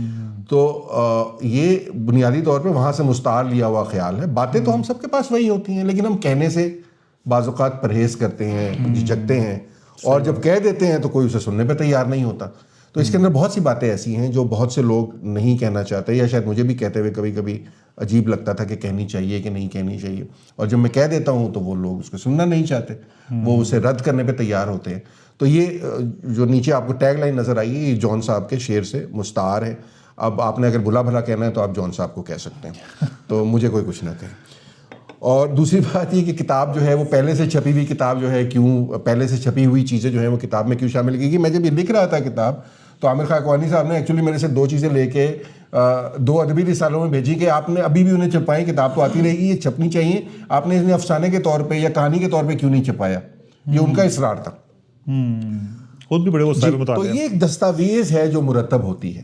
تو یہ بنیادی طور پہ وہاں سے مستعار لیا ہوا خیال ہے. باتیں تو ہم سب کے پاس وہی ہوتی ہیں، لیکن ہم کہنے سے بعض اوقات پرہیز کرتے ہیں، جھجکتے ہیں، اور جب کہہ دیتے ہیں تو کوئی اسے سننے پہ تیار نہیں ہوتا. تو اس کے اندر بہت سی باتیں ایسی ہیں جو بہت سے لوگ نہیں کہنا چاہتے، یا شاید مجھے بھی کہتے ہوئے کبھی کبھی عجیب لگتا تھا کہ کہنی چاہیے کہ نہیں کہنی چاہیے، اور جب میں کہہ دیتا ہوں تو وہ لوگ اس کو سننا نہیں چاہتے، وہ اسے رد کرنے پہ تیار ہوتے ہیں. تو یہ جو نیچے آپ کو ٹیگ لائن نظر آئی ہے، یہ جان صاحب کے شعر سے مستعار ہے. اب آپ نے اگر بھلا بھلا کہنا ہے تو آپ جان صاحب کو کہہ سکتے ہیں، تو مجھے کوئی کچھ نہ کہے. اور دوسری بات یہ کہ کتاب جو ہے وہ پہلے سے چھپی ہوئی کتاب جو ہے کیوں، پہلے سے چھپی ہوئی چیزیں جو ہیں وہ کتاب میں کیوں شامل کی گئی. میں جب یہ لکھ رہا تھا کتاب تو عامر خان اکوانی صاحب نے ایکچولی میرے سے دو چیزیں لے کے 2 ادبی رسالوں میں بھیجی کہ آپ نے ابھی بھی انہیں چھپائیں، کتاب تو آتی رہے گی، یہ چھپنی چاہیے، آپ نے انہیں افسانے کے طور پہ یا کہانی کے طور پہ کیوں نہیں چھپایا. یہ ان کا اصرار تھا. خود بھی بڑے تو یہ ایک دستاویز ہے جو مرتب ہوتی ہے،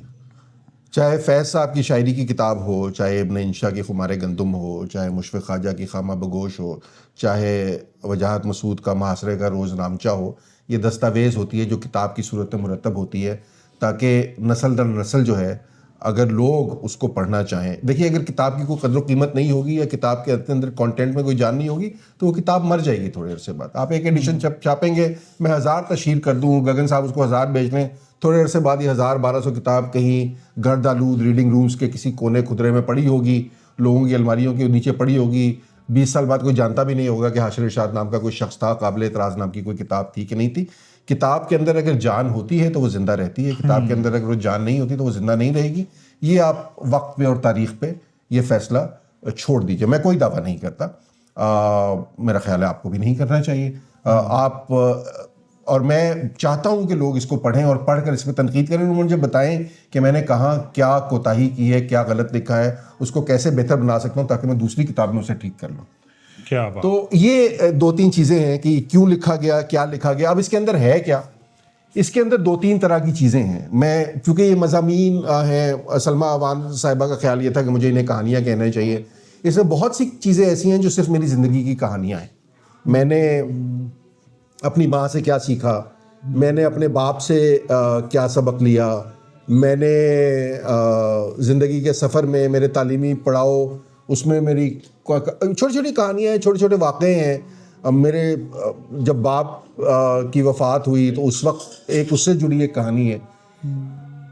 چاہے فیض صاحب کی شاعری کی کتاب ہو، چاہے ابن انشا کی خمار گندم ہو، چاہے مشفق خواجہ کی خامہ بگوش ہو، چاہے وجاہت مسعود کا محاصرے کا روز نامچہ ہو. یہ دستاویز ہوتی ہے جو کتاب کی صورت میں مرتب ہوتی ہے تاکہ نسل در نسل جو ہے اگر لوگ اس کو پڑھنا چاہیں. دیکھیے اگر کتاب کی کوئی قدر و قیمت نہیں ہوگی یا کتاب کے اندر کانٹینٹ میں کوئی جان نہیں ہوگی تو وہ کتاب مر جائے گی تھوڑے عرصے بعد. آپ ایک ایڈیشن چھاپیں گے، میں 1000 تشہیر کر دوں، گگن صاحب اس کو 1000 بیچ لیں، تھوڑے عرصے بعد یہ 1000-1200 کتاب کہیں گرد آلود ریڈنگ رومز کے کسی کونے خدرے میں پڑی ہوگی، لوگوں کی الماریوں کے نیچے پڑی ہوگی. 20 سال بعد کوئی جانتا بھی نہیں ہوگا کہ حاشر ارشاد نام کا کوئی شخص تھا، قابل اعتراض نام کی کوئی کتاب تھی کہ نہیں تھی. کتاب کے اندر اگر جان ہوتی ہے تو وہ زندہ رہتی ہے، کتاب کے اندر اگر وہ جان نہیں ہوتی تو وہ زندہ نہیں رہے گی. یہ آپ وقت پہ اور تاریخ پہ یہ فیصلہ چھوڑ دیجیے. میں کوئی دعویٰ نہیں کرتا, میرا خیال ہے آپ کو بھی نہیں کرنا چاہیے. آپ اور میں چاہتا ہوں کہ لوگ اس کو پڑھیں اور پڑھ کر اس میں تنقید کریں, اور مجھے بتائیں کہ میں نے کہاں کیا کوتاہی کی ہے, کیا غلط لکھا ہے, اس کو کیسے بہتر بنا سکتا ہوں تاکہ میں دوسری کتاب میں اسے ٹھیک کر لوں. کیا بات. تو یہ 2-3 چیزیں ہیں کہ کیوں لکھا گیا, کیا لکھا گیا. اب اس کے اندر ہے کیا, اس کے اندر 2-3 طرح کی چیزیں ہیں. میں چونکہ یہ مضامین ہیں, سلمیٰ اوان صاحبہ کا خیال یہ تھا کہ مجھے انہیں کہانیاں کہنا چاہیے. اس میں بہت سی چیزیں ایسی ہیں جو صرف میری زندگی کی کہانیاں ہیں. میں نے اپنی ماں سے کیا سیکھا, میں نے اپنے باپ سے کیا سبق لیا, میں نے زندگی کے سفر میں میرے تعلیمی پڑاؤ اس میں میری چھوٹی چھوٹی کہانیاں ہیں, چھوٹے چھوٹے واقعے ہیں. میرے جب باپ کی وفات ہوئی تو اس وقت ایک اس سے جڑی ایک کہانی ہے.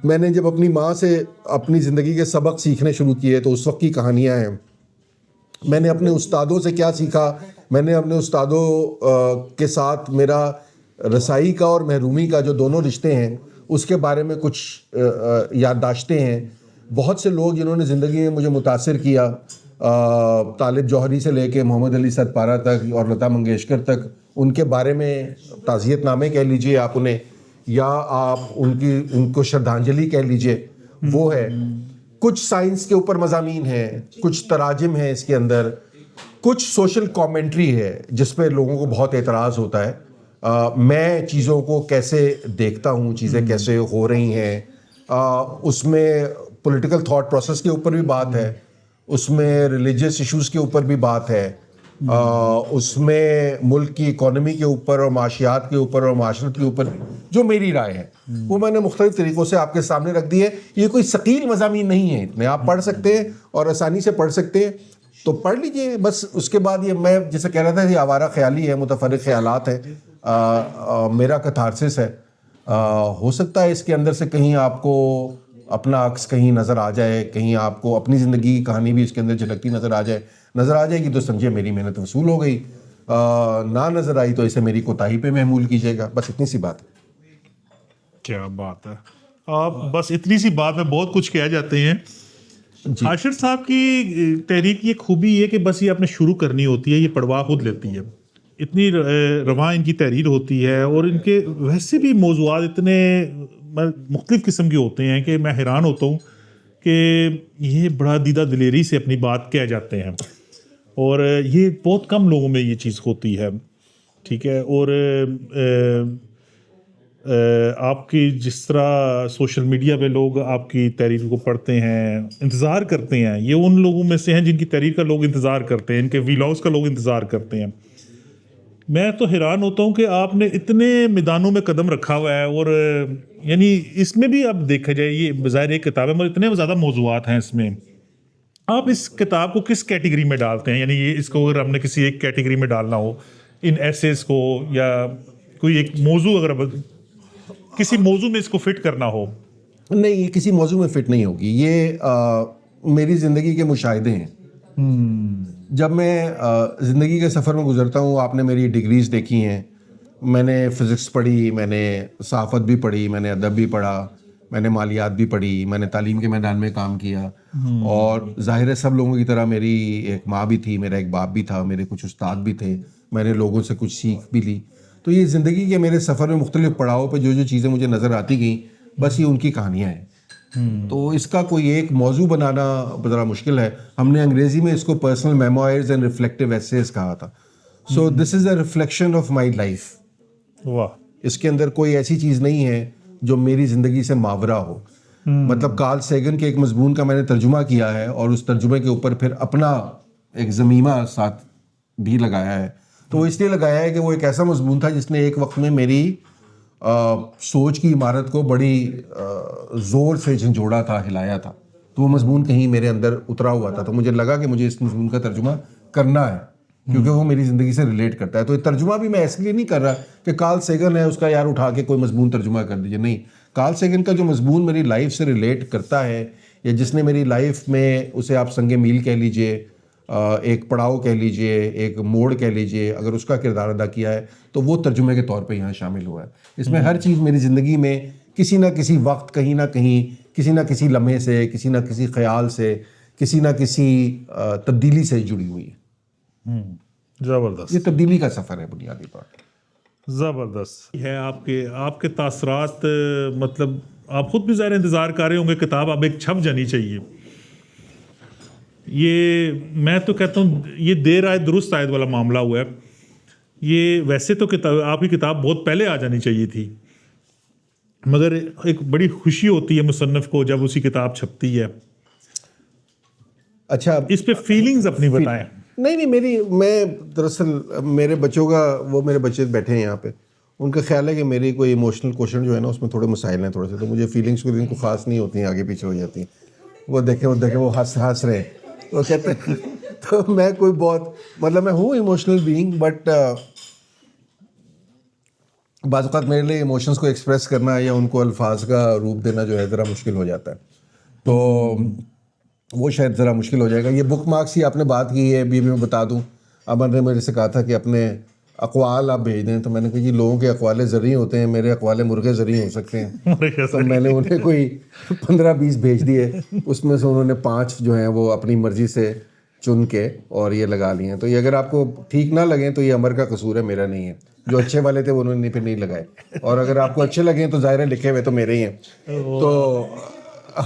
میں نے جب اپنی ماں سے اپنی زندگی کے سبق سیکھنے شروع کیے تو اس وقت کی کہانیاں ہیں. میں نے اپنے استادوں سے کیا سیکھا, میں نے اپنے استادوں کے ساتھ میرا رسائی کا اور محرومی کا جو دونوں رشتے ہیں اس کے بارے میں کچھ یادداشتیں ہیں. بہت سے لوگ جنہوں نے زندگی میں مجھے متاثر کیا, طالب جوہری سے لے کے محمد علی سدپارہ تک اور لتا منگیشکر تک, ان کے بارے میں تعزیت نامے کہہ لیجئے آپ انہیں, یا آپ ان کو شردھانجلی کہہ لیجئے, وہ ہے. کچھ سائنس کے اوپر مضامین ہیں, کچھ تراجم ہیں اس کے اندر, کچھ سوشل کامنٹری ہے جس پہ لوگوں کو بہت اعتراض ہوتا ہے. میں چیزوں کو کیسے دیکھتا ہوں, چیزیں کیسے ہو رہی ہیں, اس میں پولیٹیکل تھاٹ پروسیس کے اوپر بھی بات ہے, اس میں ریلیجیس ایشوز کے اوپر بھی بات ہے, اس میں ملک کی اکانومی کے اوپر اور معاشیات کے اوپر اور معاشرت کے اوپر جو میری رائے ہے وہ میں نے مختلف طریقوں سے آپ کے سامنے رکھ دی ہے. یہ کوئی ثقیل مضامین نہیں ہیں, اتنے آپ پڑھ سکتے ہیں اور آسانی سے پڑھ سکتے ہیں تو پڑھ لیجئے بس. اس کے بعد یہ میں جیسے کہہ رہا تھا یہ آوارہ خیالی ہے, متفرق خیالات ہیں, میرا کتھارسس ہے. ہو سکتا ہے اس کے اندر سے کہیں آپ کو اپنا عکس کہیں نظر آ جائے, کہیں آپ کو اپنی زندگی کی کہانی بھی اس کے اندر جھلکتی نظر آ جائے گی تو سمجھے میری محنت وصول ہو گئی. نہ نظر آئی تو اسے میری کوتاہی پہ محمول کیجیے گا, بس اتنی سی بات ہے. کیا بات ہے, آپ بس اتنی سی بات میں بہت کچھ کہہ جاتے ہیں. حاشر صاحب کی تحریک کی خوبی یہ کہ بس یہ آپ نے شروع کرنی ہوتی ہے, یہ پڑھوا خود لیتی ہے. اتنی رواں ان کی تحریر ہوتی ہے اور ان کے ویسے بھی موضوعات اتنے مختلف قسم کے ہوتے ہیں کہ میں حیران ہوتا ہوں کہ یہ بڑا دیدہ دلیری سے اپنی بات کہہ جاتے ہیں, اور یہ بہت کم لوگوں میں یہ چیز ہوتی ہے. ٹھیک ہے, اور آپ کی جس طرح سوشل میڈیا پہ لوگ آپ کی تحریر کو پڑھتے ہیں, انتظار کرتے ہیں, یہ ان لوگوں میں سے ہیں جن کی تحریر کا لوگ انتظار کرتے ہیں, ان کے ویلاگز کا لوگ انتظار کرتے ہیں. میں تو حیران ہوتا ہوں کہ آپ نے اتنے میدانوں میں قدم رکھا ہوا ہے, اور یعنی اس میں بھی اب دیکھا جائے یہ بظاہر ایک کتاب ہے مگر اتنے زیادہ موضوعات ہیں اس میں. آپ اس کتاب کو کس کیٹیگری میں ڈالتے ہیں, یعنی یہ اس کو اگر ہم نے کسی ایک کیٹیگری میں ڈالنا ہو, ان ایسیز کو, یا کوئی ایک موضوع اگر کسی موضوع میں اس کو فٹ کرنا ہو؟ نہیں, یہ کسی موضوع میں فٹ نہیں ہوگی. یہ میری زندگی کے مشاہدے ہیں. جب میں زندگی کے سفر میں گزرتا ہوں, آپ نے میری ڈگریز دیکھی ہیں, میں نے فزکس پڑھی, میں نے صحافت بھی پڑھی, میں نے ادب بھی پڑھا, میں نے مالیات بھی پڑھی, میں نے تعلیم کے میدان میں کام کیا, اور ظاہر ہے سب لوگوں کی طرح میری ایک ماں بھی تھی, میرا ایک باپ بھی تھا, میرے کچھ استاد بھی تھے, میں نے لوگوں سے کچھ سیکھ بھی لی. تو یہ زندگی کے میرے سفر میں مختلف پڑاؤ پہ جو چیزیں مجھے نظر آتی گئیں, بس یہ ان کی کہانیاں ہیں. تو اس کا کوئی ایک موضوع بنانا ذرا مشکل ہے. ہم نے انگریزی میں اس کو personal memoirs and reflective essays کہا تھا. So this is a reflection of my life. واہ. اس کے اندر کوئی ایسی چیز نہیں ہے جو میری زندگی سے ماورا ہو. مطلب کارل سیگن کے ایک مضمون کا میں نے ترجمہ کیا ہے, اور اس ترجمے کے اوپر پھر اپنا ایک ضمیمہ ساتھ بھی لگایا ہے. تو وہ اس لیے لگایا ہے کہ وہ ایک ایسا مضمون تھا جس نے ایک وقت میں میری سوچ کی عمارت کو بڑی زور سے جھنجھوڑا تھا, ہلایا تھا. تو وہ مضمون کہیں میرے اندر اترا ہوا تھا, تو مجھے لگا کہ مجھے اس مضمون کا ترجمہ کرنا ہے کیونکہ وہ میری زندگی سے ریلیٹ کرتا ہے. تو یہ ترجمہ بھی میں اس لیے نہیں کر رہا کہ کارل سیگن ہے اس کا یار اٹھا کے کوئی مضمون ترجمہ کر دیجیے. نہیں, کارل سیگن کا جو مضمون میری لائف سے ریلیٹ کرتا ہے, یا جس نے میری لائف میں, اسے آپ سنگ میل کہہ لیجئے, ایک پڑاؤ کہہ لیجئے, ایک موڑ کہہ لیجئے, اگر اس کا کردار ادا کیا ہے تو وہ ترجمے کے طور پہ یہاں شامل ہوا ہے. اس میں ہر چیز میری زندگی میں کسی نہ کسی وقت کہیں نہ کہیں کسی نہ کسی لمحے سے، کسی نہ کسی خیال سے، کسی نہ کسی تبدیلی سے جڑی ہوئی ہے. زبردست. یہ تبدیلی کا سفر ہے بنیادی طور پر. زبردست ہے. آپ کے تاثرات، مطلب آپ خود بھی ظاہر انتظار کر رہے ہوں گے کتاب اب ایک چھپ جانی چاہیے. یہ میں تو کہتا ہوں یہ دیر آئے درست آئے والا معاملہ ہوا ہے. یہ ویسے تو کتاب، آپ کی کتاب بہت پہلے آ جانی چاہیے تھی، مگر ایک بڑی خوشی ہوتی ہے مصنف کو جب اسی کتاب چھپتی ہے. اچھا، اس پہ فیلنگز اپنی بتائیں. نہیں میں دراصل میرے بچوں کا، وہ میرے بچے بیٹھے ہیں یہاں پہ، ان کا خیال ہے کہ میری کوئی ایموشنل کوشچن جو ہے نا اس میں تھوڑے مسائل ہیں تھوڑے سے، تو مجھے فیلنگس کوئی ان کو خاص نہیں ہوتی ہیں، آگے پیچھے ہو جاتی ہیں. وہ دیکھیں وہ ہنس رہے ہیں، وہ کہتے ہیں تو میں کوئی بہت مطلب میں ہوں ایموشنل بینگ، بٹ بعض اوقات میرے لیے ایموشنس کو ایکسپریس کرنا یا ان کو الفاظ کا روپ دینا جو ہے ذرا مشکل ہو جاتا ہے. تو وہ شاید ذرا مشکل ہو جائے گا. یہ بک مارکس کی آپ نے بات کی ہے، ابھی میں بتا دوں، امن نے میرے سے کہا تھا کہ اپنے اقوال آپ بھیج دیں، تو میں نے کہا جی لوگوں کے اقوال زرعی ہوتے ہیں، میرے اقوال مرغے زرعی ہو سکتے ہیں. تو میں نے انہیں کوئی 15-20 بھیج دیے، اس میں سے انہوں نے 5 جو ہیں وہ اپنی مرضی سے چن کے اور یہ لگا لیے ہیں. تو یہ اگر آپ کو ٹھیک نہ لگیں تو یہ عمر کا قصور ہے، میرا نہیں ہے. جو اچھے والے تھے وہ انہوں نے پھر نہیں لگائے، اور اگر آپ کو اچھے لگیں تو ظاہر ہے لکھے ہوئے تو میرے ہی ہیں. تو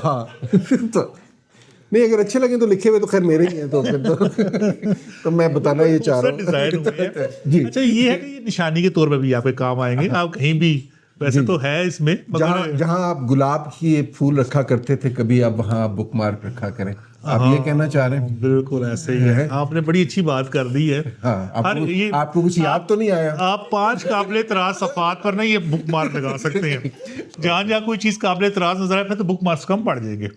ہاں تو نہیں، اگر اچھے لگیں تو لکھے ہوئے تو خیر میرے ہی ہیں. تو پھر تو میں بتانا یہ چاہ رہا ہوں. جی اچھا، یہ ہے کہ یہ نشانی کے طور پہ بھی آپ کے کام آئیں گے. آپ کہیں بھی ویسے تو ہے اس میں، جہاں آپ گلاب کی پھول رکھا کرتے تھے کبھی، آپ وہاں بک مارک رکھا کریں. آپ یہ کہنا چاہ رہے ہیں؟ بالکل ایسے ہی ہے. آپ نے بڑی اچھی بات کر دی ہے. آپ کو کچھ یاد تو نہیں آیا؟ آپ 5 قابل اعتراض صفحات پر نا یہ بک مارک لگا سکتے ہیں. جہاں جہاں کوئی چیز قابل اعتراض نظر آئے تو بک مارکس کم پڑ جائیں گے.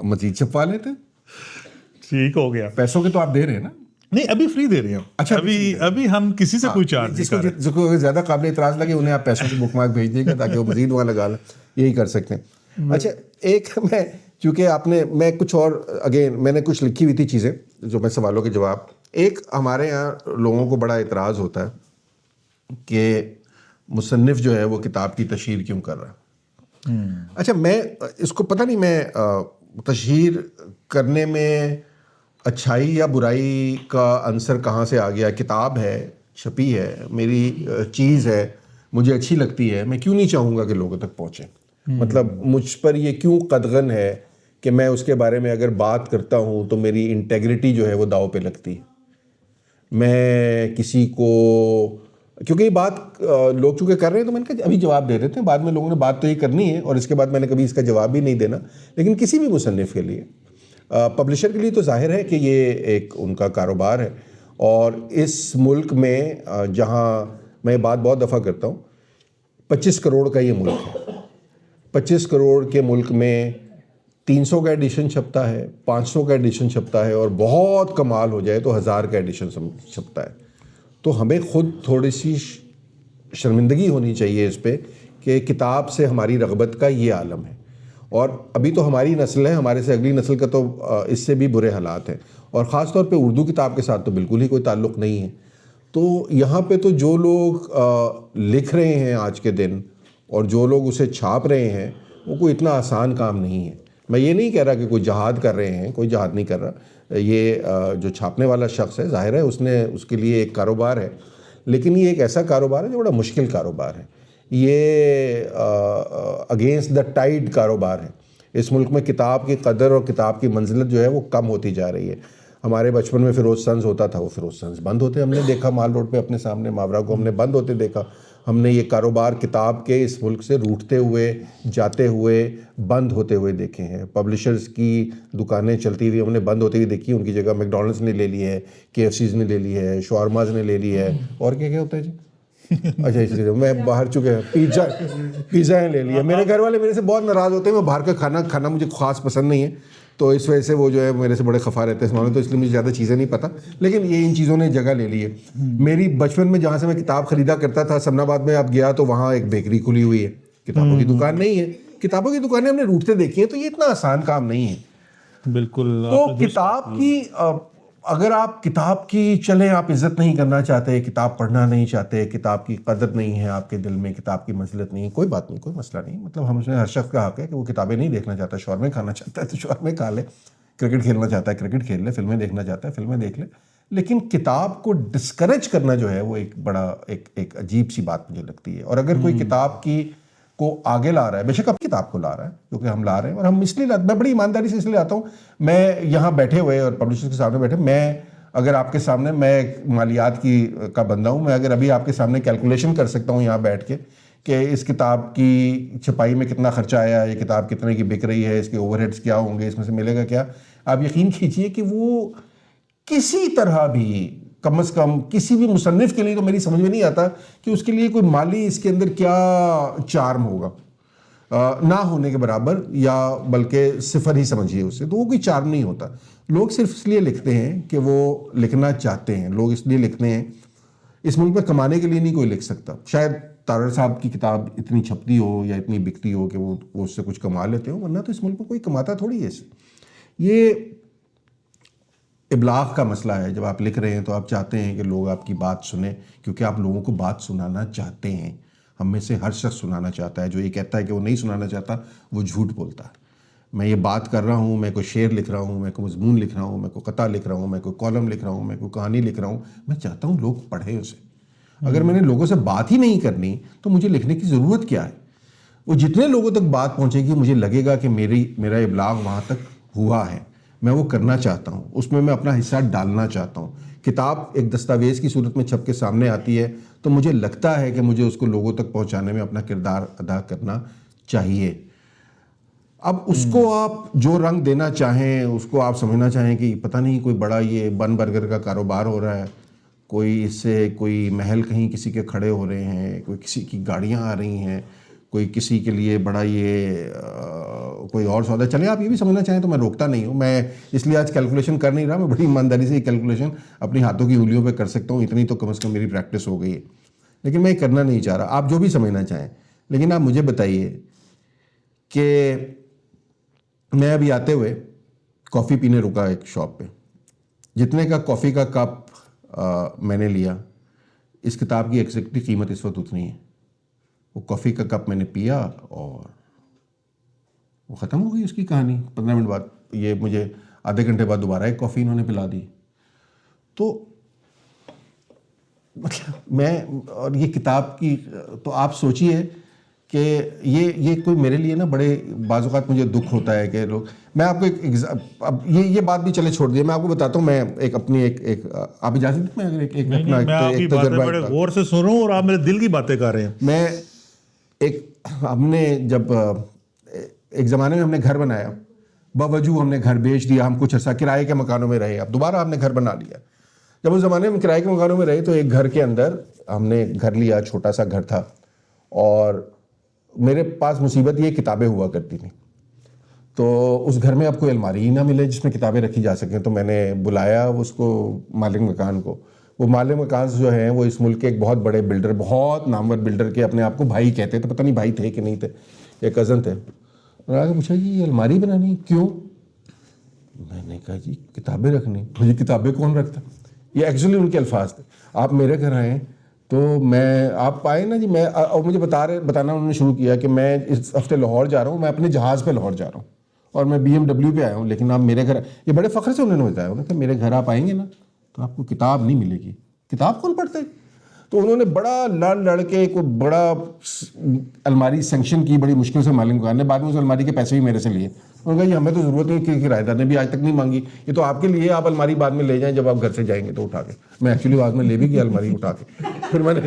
مزید چھپوا لیتے. ٹھیک ہو گیا. پیسوں کے تو آپ دے رہے ہیں نا؟ نہیں، ابھی فری دے رہے ہیں. اچھا، ابھی ہم کسی سے کوئی چارج نہیں کر رہے. جس کو زیادہ قابل اعتراض لگے انہیں آپ پیسوں کی بک مارک بھیج دیں گے تاکہ وہ مزید وہاں لگا لیں. یہی کر سکتے ہیں. اچھا، ایک میں چونکہ میں کچھ اور اگین میں نے کچھ لکھی ہوئی تھی چیزیں جو میں سوالوں کے جواب. ایک ہمارے یہاں لوگوں کو بڑا اعتراض ہوتا ہے کہ مصنف جو ہے وہ کتاب کی تشہیر کیوں کر رہا ہے. اچھا، میں اس کو پتہ نہیں میں تشہیر کرنے میں اچھائی یا برائی کا عنصر کہاں سے آ گیا. کتاب ہے، چھپی ہے، میری چیز ہے، مجھے اچھی لگتی ہے، میں کیوں نہیں چاہوں گا کہ لوگوں تک پہنچے. مطلب مجھ پر یہ کیوں قدغن ہے کہ میں اس کے بارے میں اگر بات کرتا ہوں تو میری انٹیگریٹی جو ہے وہ داؤ پہ لگتی ہے. میں کسی کو، کیونکہ یہ بات لوگ چونکہ کر رہے ہیں تو میں نے کہا ابھی جواب دے دیتے ہیں، بعد میں لوگوں نے بات تو یہ کرنی ہے اور اس کے بعد میں نے کبھی اس کا جواب بھی نہیں دینا. لیکن کسی بھی مصنف کے لیے، پبلشر کے لیے تو ظاہر ہے کہ یہ ایک ان کا کاروبار ہے. اور اس ملک میں جہاں میں بات بہت دفعہ کرتا ہوں، 25 کروڑ کا یہ ملک ہے. 25 کروڑ کے ملک میں 300 کا ایڈیشن چھپتا ہے، 500 کا ایڈیشن چھپتا ہے، اور بہت کمال ہو جائے تو 1000 کا ایڈیشن چھپتا ہے. تو ہمیں خود تھوڑی سی شرمندگی ہونی چاہیے اس پہ کہ کتاب سے ہماری رغبت کا یہ عالم ہے. اور ابھی تو ہماری نسل ہے، ہمارے سے اگلی نسل کا تو اس سے بھی برے حالات ہیں، اور خاص طور پہ اردو کتاب کے ساتھ تو بالکل ہی کوئی تعلق نہیں ہے. تو یہاں پہ تو جو لوگ لکھ رہے ہیں آج کے دن اور جو لوگ اسے چھاپ رہے ہیں وہ کوئی اتنا آسان کام نہیں ہے. میں یہ نہیں کہہ رہا کہ کوئی جہاد کر رہے ہیں، کوئی جہاد نہیں کر رہا. یہ جو چھاپنے والا شخص ہے ظاہر ہے اس کے لیے ایک کاروبار ہے، لیکن یہ ایک ایسا کاروبار ہے جو بڑا مشکل کاروبار ہے. یہ اگینسٹ دا ٹائیڈ کاروبار ہے. اس ملک میں کتاب کی قدر اور کتاب کی منزلت جو ہے وہ کم ہوتی جا رہی ہے. ہمارے بچپن میں فیروز سنز ہوتا تھا، وہ فیروز سنز بند ہوتے ہم نے دیکھا مال روڈ پہ اپنے سامنے. ماورا کو ہم نے بند ہوتے دیکھا. ہم نے یہ کاروبار کتاب کے اس ملک سے روٹتے ہوئے، جاتے ہوئے، بند ہوتے ہوئے دیکھے ہیں. پبلشرز کی دکانیں چلتی ہوئی ہم نے بند ہوتی ہوئی دیکھی، ان کی جگہ میک ڈونلڈس نے لے لی ہے، KFC's نے لے لی ہے، شاورماز نے لے لی ہے، اور کیا ہوتا ہے جی اچھا اس لیے میں باہر چکے ہیں، پیزا لے لیا. میرے گھر والے میرے سے بہت ناراض ہوتے ہیں، میں باہر کا کھانا مجھے خاص پسند نہیں ہے، تو اس وجہ سے وہ جو ہے میرے سے بڑے خفا رہتے ہیں، تو اس لیے مجھے زیادہ چیزیں نہیں پتہ. لیکن یہ ان چیزوں نے جگہ لے لی ہے. میری بچپن میں جہاں سے میں کتاب خریدا کرتا تھا، سمنا آباد میں آپ گیا تو وہاں ایک بیکری کھلی ہوئی ہے، کتابوں کی دکان نہیں ہے. کتابوں کی دکانیں ہم نے روٹتے دیکھی ہیں، تو یہ اتنا آسان کام نہیں ہے. بالکل. تو کتاب کی اگر آپ کتاب کی چلیں، آپ عزت نہیں کرنا چاہتے، کتاب پڑھنا نہیں چاہتے، کتاب کی قدر نہیں ہے آپ کے دل میں، کتاب کی منزلت نہیں، کوئی بات نہیں، کوئی مسئلہ نہیں. مطلب ہم اس میں ہر شخص کا حق ہے کہ وہ کتابیں نہیں دیکھنا چاہتا، شاورمے کھانا چاہتا ہے تو شاورمے کھا لے، کرکٹ کھیلنا چاہتا ہے کرکٹ کھیل لے، فلمیں دیکھنا چاہتا ہے فلمیں دیکھ لے. لیکن کتاب کو ڈسکریج کرنا جو ہے وہ ایک بڑا ایک عجیب سی بات مجھے لگتی ہے. اور اگر کوئی کتاب کی کو آگے لا رہا ہے، بے شک اب کتاب کو لا رہا ہے کیونکہ ہم لا رہے ہیں، اور ہم اس لیے میں بڑی ایمانداری سے اس لیے آتا ہوں. میں یہاں بیٹھے ہوئے اور پبلشر کے سامنے بیٹھے، میں اگر آپ کے سامنے، میں مالیات کا بندہ ہوں، میں اگر ابھی آپ کے سامنے کیلکولیشن کر سکتا ہوں یہاں بیٹھ کے کہ اس کتاب کی چھپائی میں کتنا خرچہ آیا، یہ کتاب کتنے کی بک رہی ہے، اس کے اوور ہیڈز کیا ہوں گے، اس میں سے ملے گا کیا، آپ یقین کیجئے کہ وہ کسی طرح بھی، کم از کم کسی بھی مصنف کے لیے تو میری سمجھ میں نہیں آتا کہ اس کے لیے کوئی مالی اس کے اندر کیا چارم ہوگا، نہ ہونے کے برابر، یا بلکہ صفر ہی سمجھیے اسے، تو وہ کوئی چارم نہیں ہوتا. لوگ صرف اس لیے لکھتے ہیں کہ وہ لکھنا چاہتے ہیں، لوگ اس لیے لکھتے ہیں. اس ملک میں کمانے کے لیے نہیں کوئی لکھ سکتا. شاید تارڑ صاحب کی کتاب اتنی چھپتی ہو یا اتنی بکتی ہو کہ وہ اس سے کچھ کما لیتے ہو، ورنہ تو اس ملک میں کوئی کماتا تھوڑی ہے اس سے. یہ ابلاغ کا مسئلہ ہے. جب آپ لکھ رہے ہیں تو آپ چاہتے ہیں کہ لوگ آپ کی بات سنیں، کیونکہ آپ لوگوں کو بات سنانا چاہتے ہیں. ہم میں سے ہر شخص سنانا چاہتا ہے. جو یہ کہتا ہے کہ وہ نہیں سنانا چاہتا وہ جھوٹ بولتا ہے. میں یہ بات کر رہا ہوں، میں کوئی شعر لکھ رہا ہوں، میں کوئی مضمون لکھ رہا ہوں، میں کوئی قطعہ لکھ رہا ہوں، میں کوئی کالم لکھ رہا ہوں، میں کوئی کہانی لکھ رہا ہوں، میں چاہتا ہوں لوگ پڑھیں اسے. اگر میں نے لوگوں سے بات ہی نہیں کرنی تو مجھے لکھنے کی ضرورت کیا ہے؟ وہ جتنے لوگوں تک بات پہنچے گی، مجھے لگے گا کہ میرا ابلاغ وہاں تک ہوا ہے، میں وہ کرنا چاہتا ہوں، اس میں اپنا حصہ ڈالنا چاہتا ہوں. کتاب ایک دستاویز کی صورت میں چھپ کے سامنے آتی ہے تو مجھے لگتا ہے کہ مجھے اس کو لوگوں تک پہنچانے میں اپنا کردار ادا کرنا چاہیے. اب اس کو آپ جو رنگ دینا چاہیں، اس کو آپ سمجھنا چاہیں کہ پتہ نہیں کوئی بڑا یہ بن برگر کا کاروبار ہو رہا ہے، کوئی اس سے کوئی محل کہیں کسی کے کھڑے ہو رہے ہیں، کوئی کسی کی گاڑیاں آ رہی ہیں، کوئی کسی کے لیے بڑا یہ کوئی اور سودا. چلیں آپ یہ بھی سمجھنا چاہیں تو میں روکتا نہیں ہوں. میں اس لیے آج کیلکولیشن کر نہیں رہا، میں بڑی ایمانداری سے یہ کیلکولیشن اپنی ہاتھوں کی انگلیوں پہ کر سکتا ہوں. اتنی تو کم از کم میری پریکٹس ہو گئی ہے. لیکن میں یہ کرنا نہیں چاہ رہا. آپ جو بھی سمجھنا چاہیں، لیکن آپ مجھے بتائیے کہ میں ابھی آتے ہوئے کافی پینے رکا ایک شاپ پہ. جتنے کا کافی کا کپ میں نے لیا، اس کتاب کی ایگزیکٹلی قیمت اس وقت اتنی ہے. وہ کافی کا کپ میں نے پیا اور وہ ختم ہو گئی اس کی کہانی. 15 منٹ بعد یہ مجھے آدھے گھنٹے بعد دوبارہ ایک کافی انہوں نے پلا دی. تو مطلب میں، اور یہ کتاب کی تو آپ سوچئے کہ یہ کوئی میرے لیے نا بڑے بعض اوقات مجھے دکھ ہوتا ہے کہ لوگ، میں آپ کو اب یہ بات بھی چلے چھوڑ دیے، میں آپ کو بتاتا ہوں. میں ایک اپنی ایک آپ اجازت دیں، میں اگر میں آپ کی باتیں بڑے غور سے سن رہا ہوں اور آپ میرے دل کی باتیں کر رہے ہیں. میں ہم نے جب ایک زمانے میں ہم نے گھر بنایا، باوجود ہم نے گھر بیچ دیا، ہم کچھ عرصہ کرائے کے مکانوں میں رہے، اب دوبارہ ہم نے گھر بنا لیا. جب اس زمانے میں کرائے کے مکانوں میں رہے تو ایک گھر کے اندر ہم نے گھر لیا، چھوٹا سا گھر تھا، اور میرے پاس مصیبت یہ کتابیں ہوا کرتی تھیں. تو اس گھر میں اب کوئی الماری ہی نہ ملے جس میں کتابیں رکھی جا سکیں. تو میں نے بلایا اس کو، مالک مکان کو. وہ مالک مکان جو ہیں وہ اس ملک کے ایک بہت بڑے بلڈر، بہت نامور بلڈر کے اپنے آپ کو بھائی کہتے تھے، پتہ نہیں بھائی تھے کہ نہیں تھے، یہ کزن تھے. اور آگے پوچھا جی یہ الماری بنانی کیوں؟ میں نے کہا جی کتابیں رکھنی. مجھے کتابیں کون رکھتا؟ یہ ایکچولی ان کے الفاظ تھے. آپ میرے گھر آئیں تو آپ آئے نا جی، میں اور مجھے بتانا انہوں نے شروع کیا کہ میں اس ہفتے لاہور جا رہا ہوں، میں اپنے جہاز پہ لاہور جا رہا ہوں اور میں BMW پہ آیا ہوں، لیکن آپ میرے گھر، یہ بڑے فخر سے انہوں نے بتایا، انہوں نے کہا میرے گھر آپ آئیں گے نا تو آپ کو کتاب نہیں ملے گی. کتاب کون پڑھتا ہے؟ تو انہوں نے بڑا لڑ کے کوئی بڑا الماری سینکشن کی، بڑی مشکل سے مالک مکان نے. بعد میں اس الماری کے پیسے بھی میرے سے لیے. انہوں نے کہا یہ ہمیں تو ضرورت نہیں، کہ کرایہ دار نے بھی آج تک نہیں مانگی، یہ تو آپ کے لیے، آپ الماری بعد میں لے جائیں جب آپ گھر سے جائیں گے تو اٹھا کے. میں ایکچولی بعد میں لے بھی گیا الماری اٹھا کے، پھر میں نے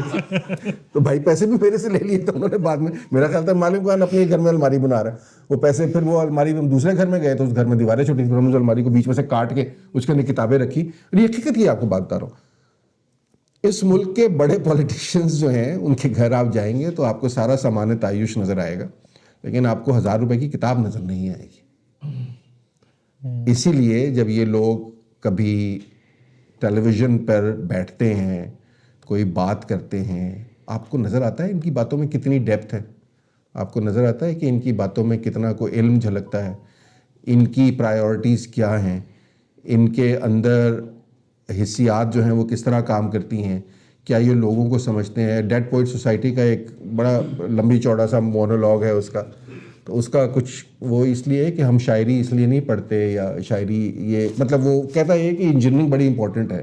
تو بھائی پیسے بھی میرے سے لے لیے. تو انہوں نے بعد میں، میرا خیال تھا مالک مکان اپنے گھر میں الماری بنا رہا ہے، وہ پیسے، پھر وہ الماری ہم دوسرے گھر میں گئے تو اس گھر میں دیواریں چھوٹی تھیں، ہم نے اس الماری کو بیچ میں سے کاٹ کے اس کے اندر کتابیں رکھی. اور یہ حقیقت کی آپ کو بات بتا رہا ہوں. اس ملک کے بڑے پولیٹیشینز جو ہیں ان کے گھر آپ جائیں گے تو آپ کو سارا سامان تعیش نظر آئے گا، لیکن آپ کو 1000 روپے کی کتاب نظر نہیں آئے گی. اسی لیے جب یہ لوگ کبھی ٹیلی ویژن پر بیٹھتے ہیں، کوئی بات کرتے ہیں، آپ کو نظر آتا ہے ان کی باتوں میں کتنی ڈیپتھ ہے؟ آپ کو نظر آتا ہے کہ ان کی باتوں میں کتنا کوئی علم جھلکتا ہے؟ ان کی پرائیورٹیز کیا ہیں؟ ان کے اندر حسیات جو ہیں وہ کس طرح کام کرتی ہیں, کیا یہ لوگوں کو سمجھتے ہیں. ڈیڈ پوئٹ سوسائٹی کا ایک بڑا لمبی چوڑا سا مونولوگ ہے اس کا, تو اس کا کچھ وہ اس لیے ہے کہ ہم شاعری اس لیے نہیں پڑھتے, یا شاعری یہ مطلب وہ کہتا ہے کہ انجینئرنگ بڑی امپورٹنٹ ہے,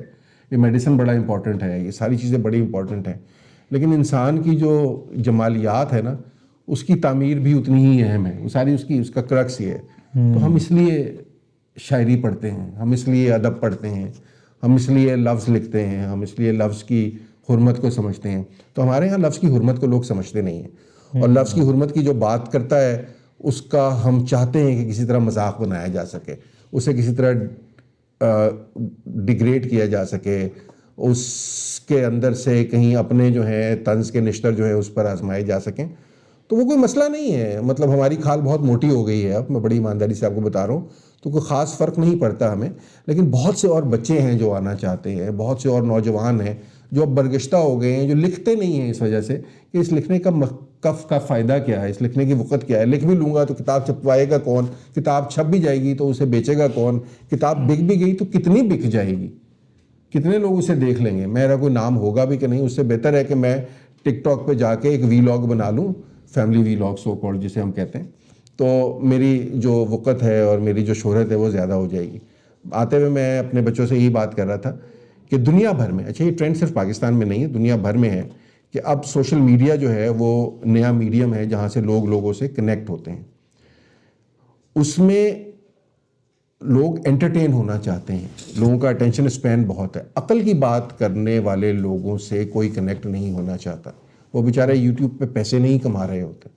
یہ میڈیسن بڑا امپورٹنٹ ہے, یہ ساری چیزیں بڑی امپورٹنٹ ہیں, لیکن انسان کی جو جمالیات ہے نا اس کی تعمیر بھی اتنی ہی اہم ہے. وہ ساری اس کا کرکس یہ ہے. تو ہم اس لیے شاعری پڑھتے ہیں, ہم اس لیے ادب پڑھتے ہیں, ہم اس لیے لفظ لکھتے ہیں, ہم اس لیے لفظ کی حرمت کو سمجھتے ہیں. تو ہمارے ہاں لفظ کی حرمت کو لوگ سمجھتے نہیں ہیں, اور لفظ کی حرمت کی جو بات کرتا ہے اس کا ہم چاہتے ہیں کہ کسی طرح مذاق بنایا جا سکے, اسے کسی طرح ڈیگریڈ کیا جا سکے, اس کے اندر سے کہیں اپنے جو ہیں طنز کے نشتر جو ہیں اس پر آزمائے جا سکیں. تو وہ کوئی مسئلہ نہیں ہے. مطلب ہماری کھال بہت موٹی ہو گئی ہے اب, میں بڑی ایمانداری سے آپ کو بتا رہا ہوں, تو کوئی خاص فرق نہیں پڑتا ہمیں. لیکن بہت سے اور بچے ہیں جو آنا چاہتے ہیں, بہت سے اور نوجوان ہیں جو اب برگشتہ ہو گئے ہیں, جو لکھتے نہیں ہیں اس وجہ سے کہ اس لکھنے کا کف کا فائدہ کیا ہے, اس لکھنے کی وقت کیا ہے. لکھ بھی لوں گا تو کتاب چھپوائے گا کون, کتاب چھپ بھی جائے گی تو اسے بیچے گا کون, کتاب بک بھی گئی تو کتنی بک جائے گی, کتنے لوگ اسے دیکھ لیں گے, میرا کوئی نام ہوگا بھی کہ نہیں. اس سے بہتر ہے کہ میں ٹک ٹاک پہ جا کے ایک وی لاگ بنا لوں, family vlog so called جسے ہم کہتے ہیں, تو میری جو وقت ہے اور میری جو شہرت ہے وہ زیادہ ہو جائے گی. آتے ہوئے میں اپنے بچوں سے یہی بات کر رہا تھا کہ دنیا بھر میں, اچھا یہ ٹرینڈ صرف پاکستان میں نہیں ہے, دنیا بھر میں ہے کہ اب سوشل میڈیا جو ہے وہ نیا میڈیم ہے جہاں سے لوگ لوگوں سے کنیکٹ ہوتے ہیں. اس میں لوگ انٹرٹین ہونا چاہتے ہیں, لوگوں کا اٹینشن اسپین بہت ہے. عقل کی بات کرنے والے لوگوں سے کوئی کنیکٹ نہیں ہونا چاہتا. وہ بیچارے یوٹیوب پہ پیسے نہیں کما رہے ہوتے,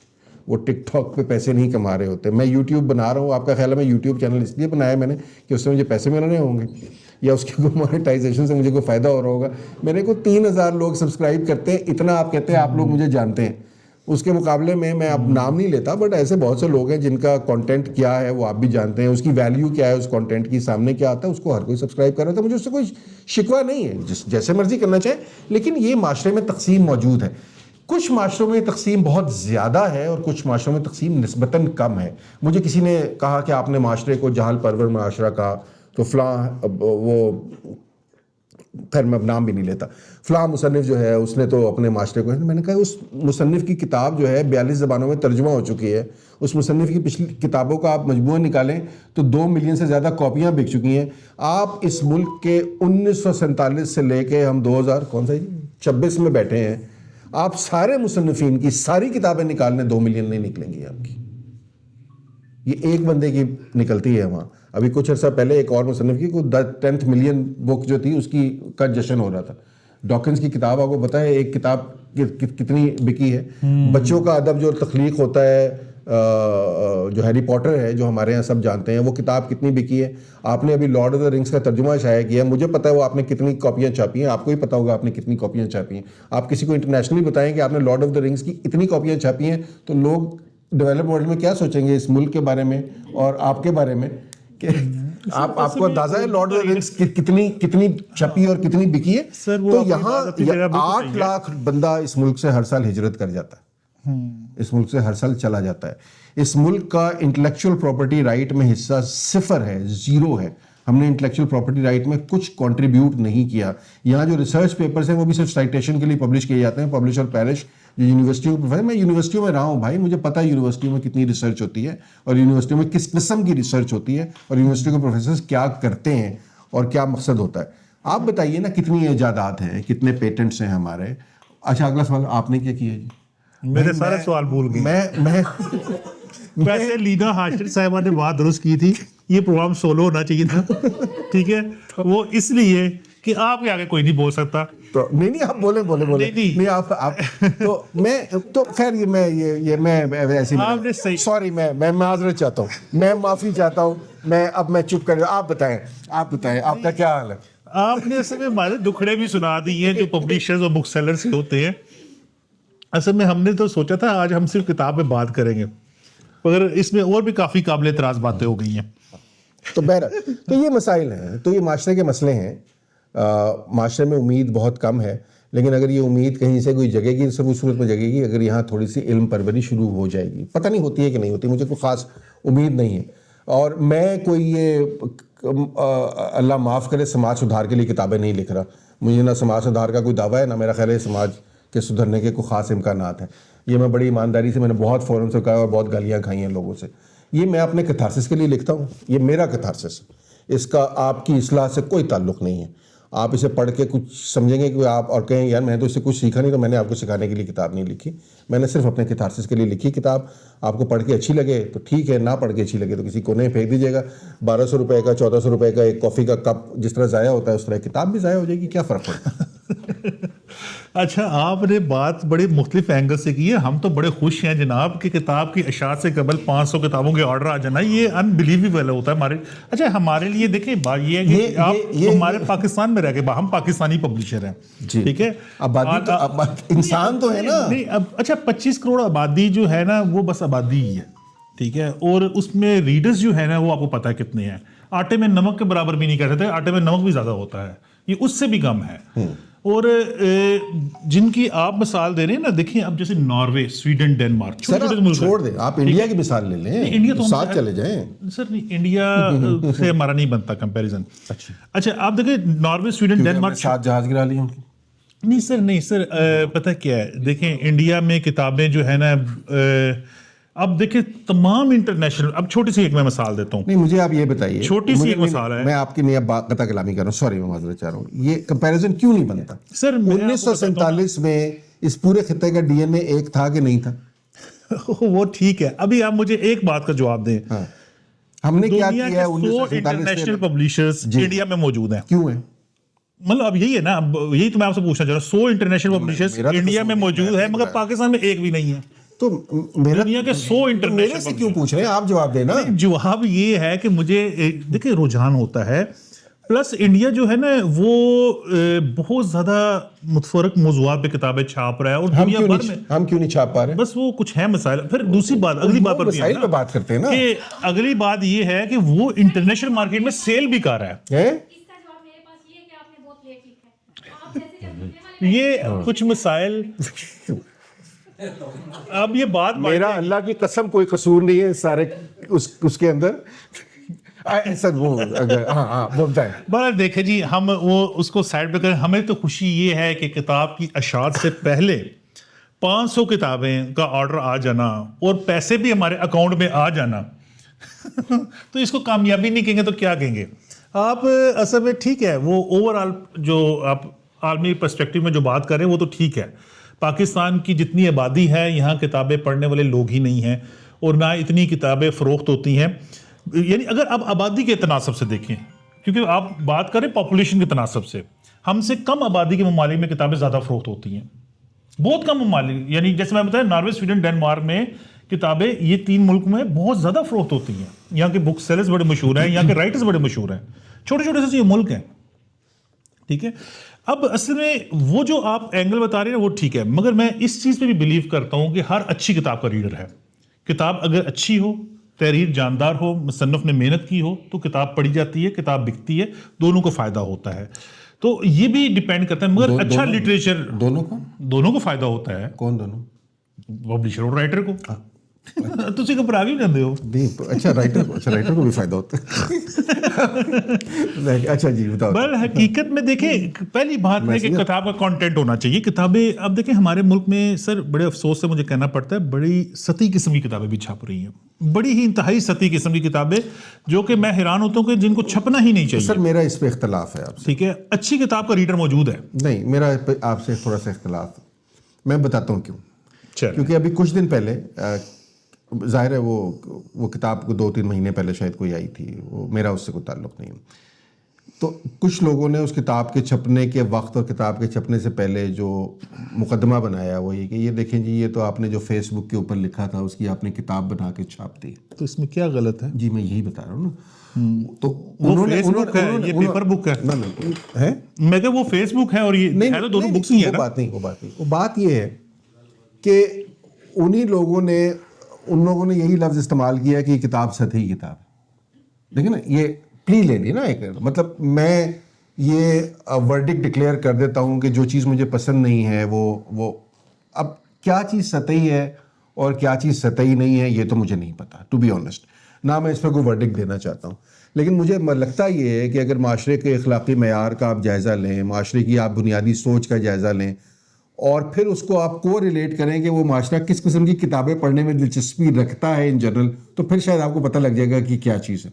وہ ٹک ٹاک پہ پیسے نہیں کما رہے ہوتے. میں یوٹیوب بنا رہا ہوں, آپ کا خیال ہے میں یوٹیوب چینل اس لیے بنایا میں نے کہ اس سے مجھے پیسے مل رہے ہوں گے, یا اس کی مونیٹائزیشن سے مجھے کوئی فائدہ ہو رہا ہوگا. میرے کو 3000 لوگ سبسکرائب کرتے ہیں, اتنا آپ کہتے ہیں آپ لوگ مجھے جانتے ہیں. اس کے مقابلے میں اب نام نہیں لیتا, بٹ ایسے بہت سے لوگ ہیں جن کا کانٹینٹ کیا ہے وہ آپ بھی جانتے ہیں, اس کی ویلیو کیا ہے, اس کانٹینٹ کی سامنے کیا آتا ہے, اس کو ہر کوئی سبسکرائب کر رہا تھا. مجھے اس سے کوئی شکوہ نہیں ہے, جیسے مرضی کرنا چاہے. لیکن یہ معاشرے میں تقسیم موجود ہے. کچھ معاشروں میں تقسیم بہت زیادہ ہے اور کچھ معاشروں میں تقسیم نسبتاً کم ہے. مجھے کسی نے کہا کہ آپ نے معاشرے کو جہل پرور معاشرہ کہا, تو فلاں وہ خیر میں اب نام بھی نہیں لیتا, فلاں مصنف جو ہے اس نے تو اپنے معاشرے کو, میں نے کہا اس مصنف کی کتاب جو ہے 42 زبانوں میں ترجمہ ہو چکی ہے. اس مصنف کی پچھلی کتابوں کا آپ مجموعہ نکالیں تو 2 ملین سے زیادہ کاپیاں بک چکی ہیں. آپ اس ملک کے 1947 سے لے کے ہم 2026 میں بیٹھے ہیں, آپ سارے مصنفین کی ساری کتابیں نکال لیں 2 ملین نہیں نکلیں گی آپ کی. یہ ایک بندے کی نکلتی ہے وہاں. ابھی کچھ عرصہ پہلے ایک اور مصنف کی کوئی 10th ملین بک جو تھی اس کی کا جشن ہو رہا تھا. ڈاکنز کی کتاب آپ کو پتہ ہے ایک کتاب کتنی بکی ہے. بچوں کا ادب جو تخلیق ہوتا ہے, جو ہیری پاٹر ہے جو ہمارے یہاں سب جانتے ہیں, وہ کتاب کتنی بکی ہے. آپ نے ابھی لارڈ آف دا رنگس کا ترجمہ شائع کیا, مجھے پتہ ہے وہ آپ نے کتنی کاپیاں چھاپی ہیں, آپ کو ہی پتہ ہوگا آپ نے کتنی کاپیاں چھاپی ہیں. آپ کسی کو انٹرنیشنلی بتائیں کہ آپ نے لارڈ آف دا رنگس کی اتنی کاپیاں چھاپی ہیں, تو لوگ ڈیولپ ورلڈ میں کیا سوچیں گے اس ملک کے بارے میں اور آپ کے بارے میں, کہ آپ کو اندازہ ہے لارڈ آف دا رنگس کتنی چھپی اور کتنی بکی ہے. تو یہاں 8 لاکھ بندہ اس ملک سے ہر سال ہجرت کر جاتا ہے, اس ملک سے ہر سال چلا جاتا ہے. اس ملک کا انٹلیکچوئل پراپرٹی رائٹ میں حصہ 0 ہے, 0 ہے. ہم نے انٹلیکچوئل پراپرٹی رائٹ میں کچھ کنٹریبیوٹ نہیں کیا. یہاں جو ریسرچ پیپرز ہیں وہ بھی صرف سائٹیشن کے لیے پبلش کیے جاتے ہیں, پبلش اور پیرش. جو یونیورسٹیوں میں, میں یونیورسٹیوں میں رہا ہوں بھائی, مجھے پتہ ہے یونیورسٹیوں میں کتنی ریسرچ ہوتی ہے اور یونیورسٹیوں میں کس قسم کی ریسرچ ہوتی ہے اور یونیورسٹی کے پروفیسرز کیا کرتے ہیں اور کیا مقصد ہوتا ہے. آپ بتائیے نا کتنی ایجادات ہیں, کتنے پیٹنٹس ہیں ہمارے. اچھا اگلا سوال آپ نے کیا کیا جی؟ میرے سارے سوال بھول گئے. میں ویسے لینا ہاشر صاحبہ نے بات درست کی تھی, یہ پروگرام سولو ہونا چاہیے تھا, ٹھیک ہے, وہ اس لیے کہ آپ کے آگے کوئی نہیں بول سکتا. تو نہیں آپ بولیں نہیں آپ تو میں تو خیر یہ میں ایسی سوری میں معذرت چاہتا ہوں, میں معافی چاہتا ہوں, میں چپ کر. آپ بتائیں آپ کا کیا حال ہے؟ آپ نے اصل میں ہمارے دکھڑے بھی سنا دی ہیں جو پبلشرز اور بک سیلرز ہوتے ہیں. اصل میں ہم نے تو سوچا تھا آج ہم صرف کتاب پہ بات کریں گے, مگر اس میں اور بھی کافی قابل اعتراض باتیں ہو گئی ہیں. تو بہرحال تو یہ مسائل ہیں, تو یہ معاشرے کے مسئلے ہیں. معاشرے میں امید بہت کم ہے, لیکن اگر یہ امید کہیں سے کوئی جگے گی, صرف اس صورت میں جگے گی اگر یہاں تھوڑی سی علم پروری شروع ہو جائے گی. پتہ نہیں ہوتی ہے کہ نہیں ہوتی, مجھے کوئی خاص امید نہیں ہے. اور میں کوئی یہ اللہ معاف کرے سماج سدھار کے لیے کتابیں نہیں لکھ رہا. مجھے نہ سماج سدھار کا کوئی دعویٰ ہے، نہ میرا خیال ہے سماج کے سدھرنے کے کوئی خاص امکانات ہیں. یہ میں بڑی ایمانداری سے، میں نے بہت فورم سے کہا اور بہت گالیاں کھائی ہیں لوگوں سے. یہ میں اپنے کتھارسس کے لیے لکھتا ہوں، یہ میرا کتھارسس ہے، اس کا آپ کی اصلاح سے کوئی تعلق نہیں ہے. آپ اسے پڑھ کے کچھ سمجھیں گے کہ آپ اور کہیں یار میں نے تو اس سے کچھ سیکھا نہیں، تو میں نے آپ کو سکھانے کے لیے کتاب نہیں لکھی. میں نے صرف اپنے کتھارسس کے لیے لکھی کتاب. آپ کو پڑھ کے اچھی لگے تو ٹھیک ہے، نہ پڑھ کے اچھی لگے تو کسی کونے پھینک دیجیے گا. 1200 روپے کا 1400 روپے کا ایک کافی کا کپ جس طرح ضائع ہوتا ہے اس طرح کتاب بھی ضائع ہو جائے گی، کیا فرق پڑتا ہے؟ اچھا، آپ نے بات بڑے مختلف اینگل سے کی ہے. ہم تو بڑے خوش ہیں جناب کہ کتاب کی اشاعت سے قبل 500 کتابوں کے آرڈر آ جانا، یہ انبلیویبل ہوتا ہے ہمارے. اچھا ہمارے لیے دیکھیں بات یہ ہے کہ آپ ہمارے پاکستان میں رہ کے ہم پاکستانی پبلشر ہیں، ٹھیک ہے. آبادی تو انسان تو ہے نا. نہیں اب اچھا 25 کروڑ آبادی جو ہے نا وہ بس آبادی ہی ہے، ٹھیک ہے. اور اس میں ریڈرز جو ہے نا وہ آپ کو پتہ ہے کتنے ہیں. آٹے میں نمک کے برابر بھی نہیں کہہ سکتے، آٹے میں نمک بھی زیادہ ہوتا ہے، یہ اس سے بھی کم ہے. اور جن کی آپ مثال دے رہے ہیں نا، دیکھیں اب جیسے ناروے، سویڈن، ڈینمارک، چھوڑ دیں، آپ انڈیا کی مثال لے لیں، انڈیا تو ساتھ چلے جائیں. سر نہیں، انڈیا سے ہمارا نہیں بنتا کمپیریزن. اچھا آپ دیکھیں ناروے، سویڈن، ڈینمارک. 7 جہاز گرا لی ان کی. نہیں سر پتہ کیا ہے، دیکھیں انڈیا میں کتابیں جو ہے نا، اب دیکھیں تمام انٹرنیشنل، اب چھوٹی سی ایک میں مثال دیتا ہوں. نہیں مجھے آپ یہ بتائیے، چھوٹی سی ایک مثال ہے، میں آپ کی نہیں قطع کلامی کر رہا ہوں، سوری میں معذرت چاہ رہا ہوں. یہ کمپیریزن کیوں نہیں بنتا؟ سر 1947 میں اس پورے خطے کا ڈی این اے ایک تھا کہ نہیں تھا؟ وہ ٹھیک ہے. ابھی آپ مجھے ایک بات کا جواب دیں، ہم نے کیا دنیا کیا ہے؟ کے 100 انٹرنیشنل پبلشرز انڈیا میں موجود ہیں. کیوں ہیں؟ مطلب اب یہی ہے نا، یہی تو میں آپ سے پوچھنا چاہ رہا ہوں. 100 انٹرنیشنل پبلشرز انڈیا میں موجود ہے، مگر پاکستان میں ایک بھی نہیں ہے. تو دنیا کے 100 انٹرنیشنل، میرے سے کیوں پوچھ رہے ہیں؟ آپ جواب دینا. جواب یہ ہے کہ مجھے دیکھیں رجحان ہوتا ہے، پلس انڈیا جو ہے نا وہ بہت زیادہ متفرق موضوعات پہ کتابیں چھاپ رہا ہے، اور دنیا بھر میں ہم کیوں نہیں چھاپ پا رہے؟ بس وہ کچھ ہے مسائل. پھر دوسری بات، اگلی بات پر مسائل پہ بات کرتے ہیں نا، کہ اگلی بات یہ ہے کہ وہ انٹرنیشنل مارکیٹ میں سیل بھی کر رہا ہے. یہ کچھ مسائل، اب یہ بات میرا اللہ کی قسم کوئی قصور نہیں ہے سارے اس کے اندر. سر وہ بولتا ہے بہرحال دیکھیں جی، ہم وہ اس کو سائڈ پہ کریں. ہمیں تو خوشی یہ ہے کہ کتاب کی اشاعت سے پہلے 500 کتابیں کا آرڈر آ جانا اور پیسے بھی ہمارے اکاؤنٹ میں آ جانا تو اس کو کامیابی نہیں کہیں گے تو کیا کہیں گے آپ؟ اصل میں ٹھیک ہے، وہ اوور آل جو آپ عالمی پرسپیکٹیو میں جو بات کر رہے ہیں وہ تو ٹھیک ہے. پاکستان کی جتنی آبادی ہے، یہاں کتابیں پڑھنے والے لوگ ہی نہیں ہیں، اور نہ اتنی کتابیں فروخت ہوتی ہیں. یعنی اگر آپ آبادی کے تناسب سے دیکھیں، کیونکہ آپ بات کریں پاپولیشن کے تناسب سے، ہم سے کم آبادی کے ممالک میں کتابیں زیادہ فروخت ہوتی ہیں. بہت کم ممالک، یعنی جیسے میں بتایا ناروے، سویڈن، ڈینمارک میں کتابیں یہ 3 ملک میں بہت زیادہ فروخت ہوتی ہیں. یہاں کے بک سیلرز بڑے مشہور ہیں، یہاں کے رائٹرز بڑے مشہور ہیں. چھوٹے چھوٹے سے یہ ملک ہیں، ٹھیک ہے. اب اصل میں وہ جو آپ اینگل بتا رہے ہیں وہ ٹھیک ہے، مگر میں اس چیز پہ بھی بلیو کرتا ہوں کہ ہر اچھی کتاب کا ریڈر ہے. کتاب اگر اچھی ہو، تحریر جاندار ہو، مصنف نے محنت کی ہو تو کتاب پڑھی جاتی ہے، کتاب بکتی ہے، دونوں کو فائدہ ہوتا ہے. تو یہ بھی ڈیپینڈ کرتا ہے. مگر اچھا لٹریچر دونوں کو فائدہ ہوتا ہے. کون دونوں؟ پبلشر اور رائٹر کو. تسی گھبرا کیوں جاندے ہو؟ اچھا رائٹر کو بھی فائدہ ہوتا ہے. اچھا جی بتاؤ. بل حقیقت میں دیکھیں، پہلی بات ہے کہ کتاب کا کانٹینٹ ہونا چاہیے. کتابیں اب دیکھیں ہمارے ملک میں سر بڑے افسوس سے مجھے کہنا پڑتا ہے بڑی سطحی قسم کی کتابیں بھی چھپ رہی ہیں، بڑی ہی انتہائی سطحی قسم کی کتابیں جو کہ میں حیران ہوتا ہوں کہ جن کو چھپنا ہی نہیں چاہیے. سر میرا اس پہ اختلاف ہے آپ سے. ٹھیک ہے، اچھی کتاب کا ریڈر موجود ہے. نہیں، میرا آپ سے تھوڑا سا اختلاف. میں بتاتا ہوں کیوں. کیونکہ ابھی کچھ دن پہلے، ظاہر ہے وہ کتاب کو 2-3 مہینے پہلے شاید کوئی آئی تھی، وہ میرا اس سے کوئی تعلق نہیں. تو کچھ لوگوں نے اس کتاب کے چھپنے کے وقت اور کتاب کے چھپنے سے پہلے جو مقدمہ بنایا وہ یہ کہ یہ دیکھیں جی، یہ تو آپ نے جو فیس بک کے اوپر لکھا تھا اس کی آپ نے کتاب بنا کے چھاپ دی. تو اس میں کیا غلط ہے؟ جی میں یہی بتا رہا ہوں نا. تو وہ فیس بک ہے، یہ پیپر بک ہے. میں کہ وہ فیس بک ہے اور یہ ہے تو دونوں بکس ہی ہیں. وہ بات یہ ہے کہ ان لوگوں نے یہی لفظ استعمال کیا کہ یہ کتاب سطحی کتاب. دیکھیں نا، یہ پلی لے لی نا ایک، مطلب میں یہ ورڈکٹ ڈکلیئر کر دیتا ہوں کہ جو چیز مجھے پسند نہیں ہے وہ اب کیا چیز سطحی ہے اور کیا چیز سطحی نہیں ہے یہ تو مجھے نہیں پتا، ٹو بی آنیسٹ. نہ میں اس پہ کوئی ورڈکٹ دینا چاہتا ہوں. لیکن مجھے لگتا یہ ہے کہ اگر معاشرے کے اخلاقی معیار کا آپ جائزہ لیں, معاشرے کی آپ بنیادی سوچ کا جائزہ لیں, اور پھر اس کو آپ کو ریلیٹ کریں کہ وہ معاشرہ کس قسم کی کتابیں پڑھنے میں دلچسپی رکھتا ہے ان جنرل, تو پھر شاید آپ کو پتہ لگ جائے گا کہ کیا چیز ہے.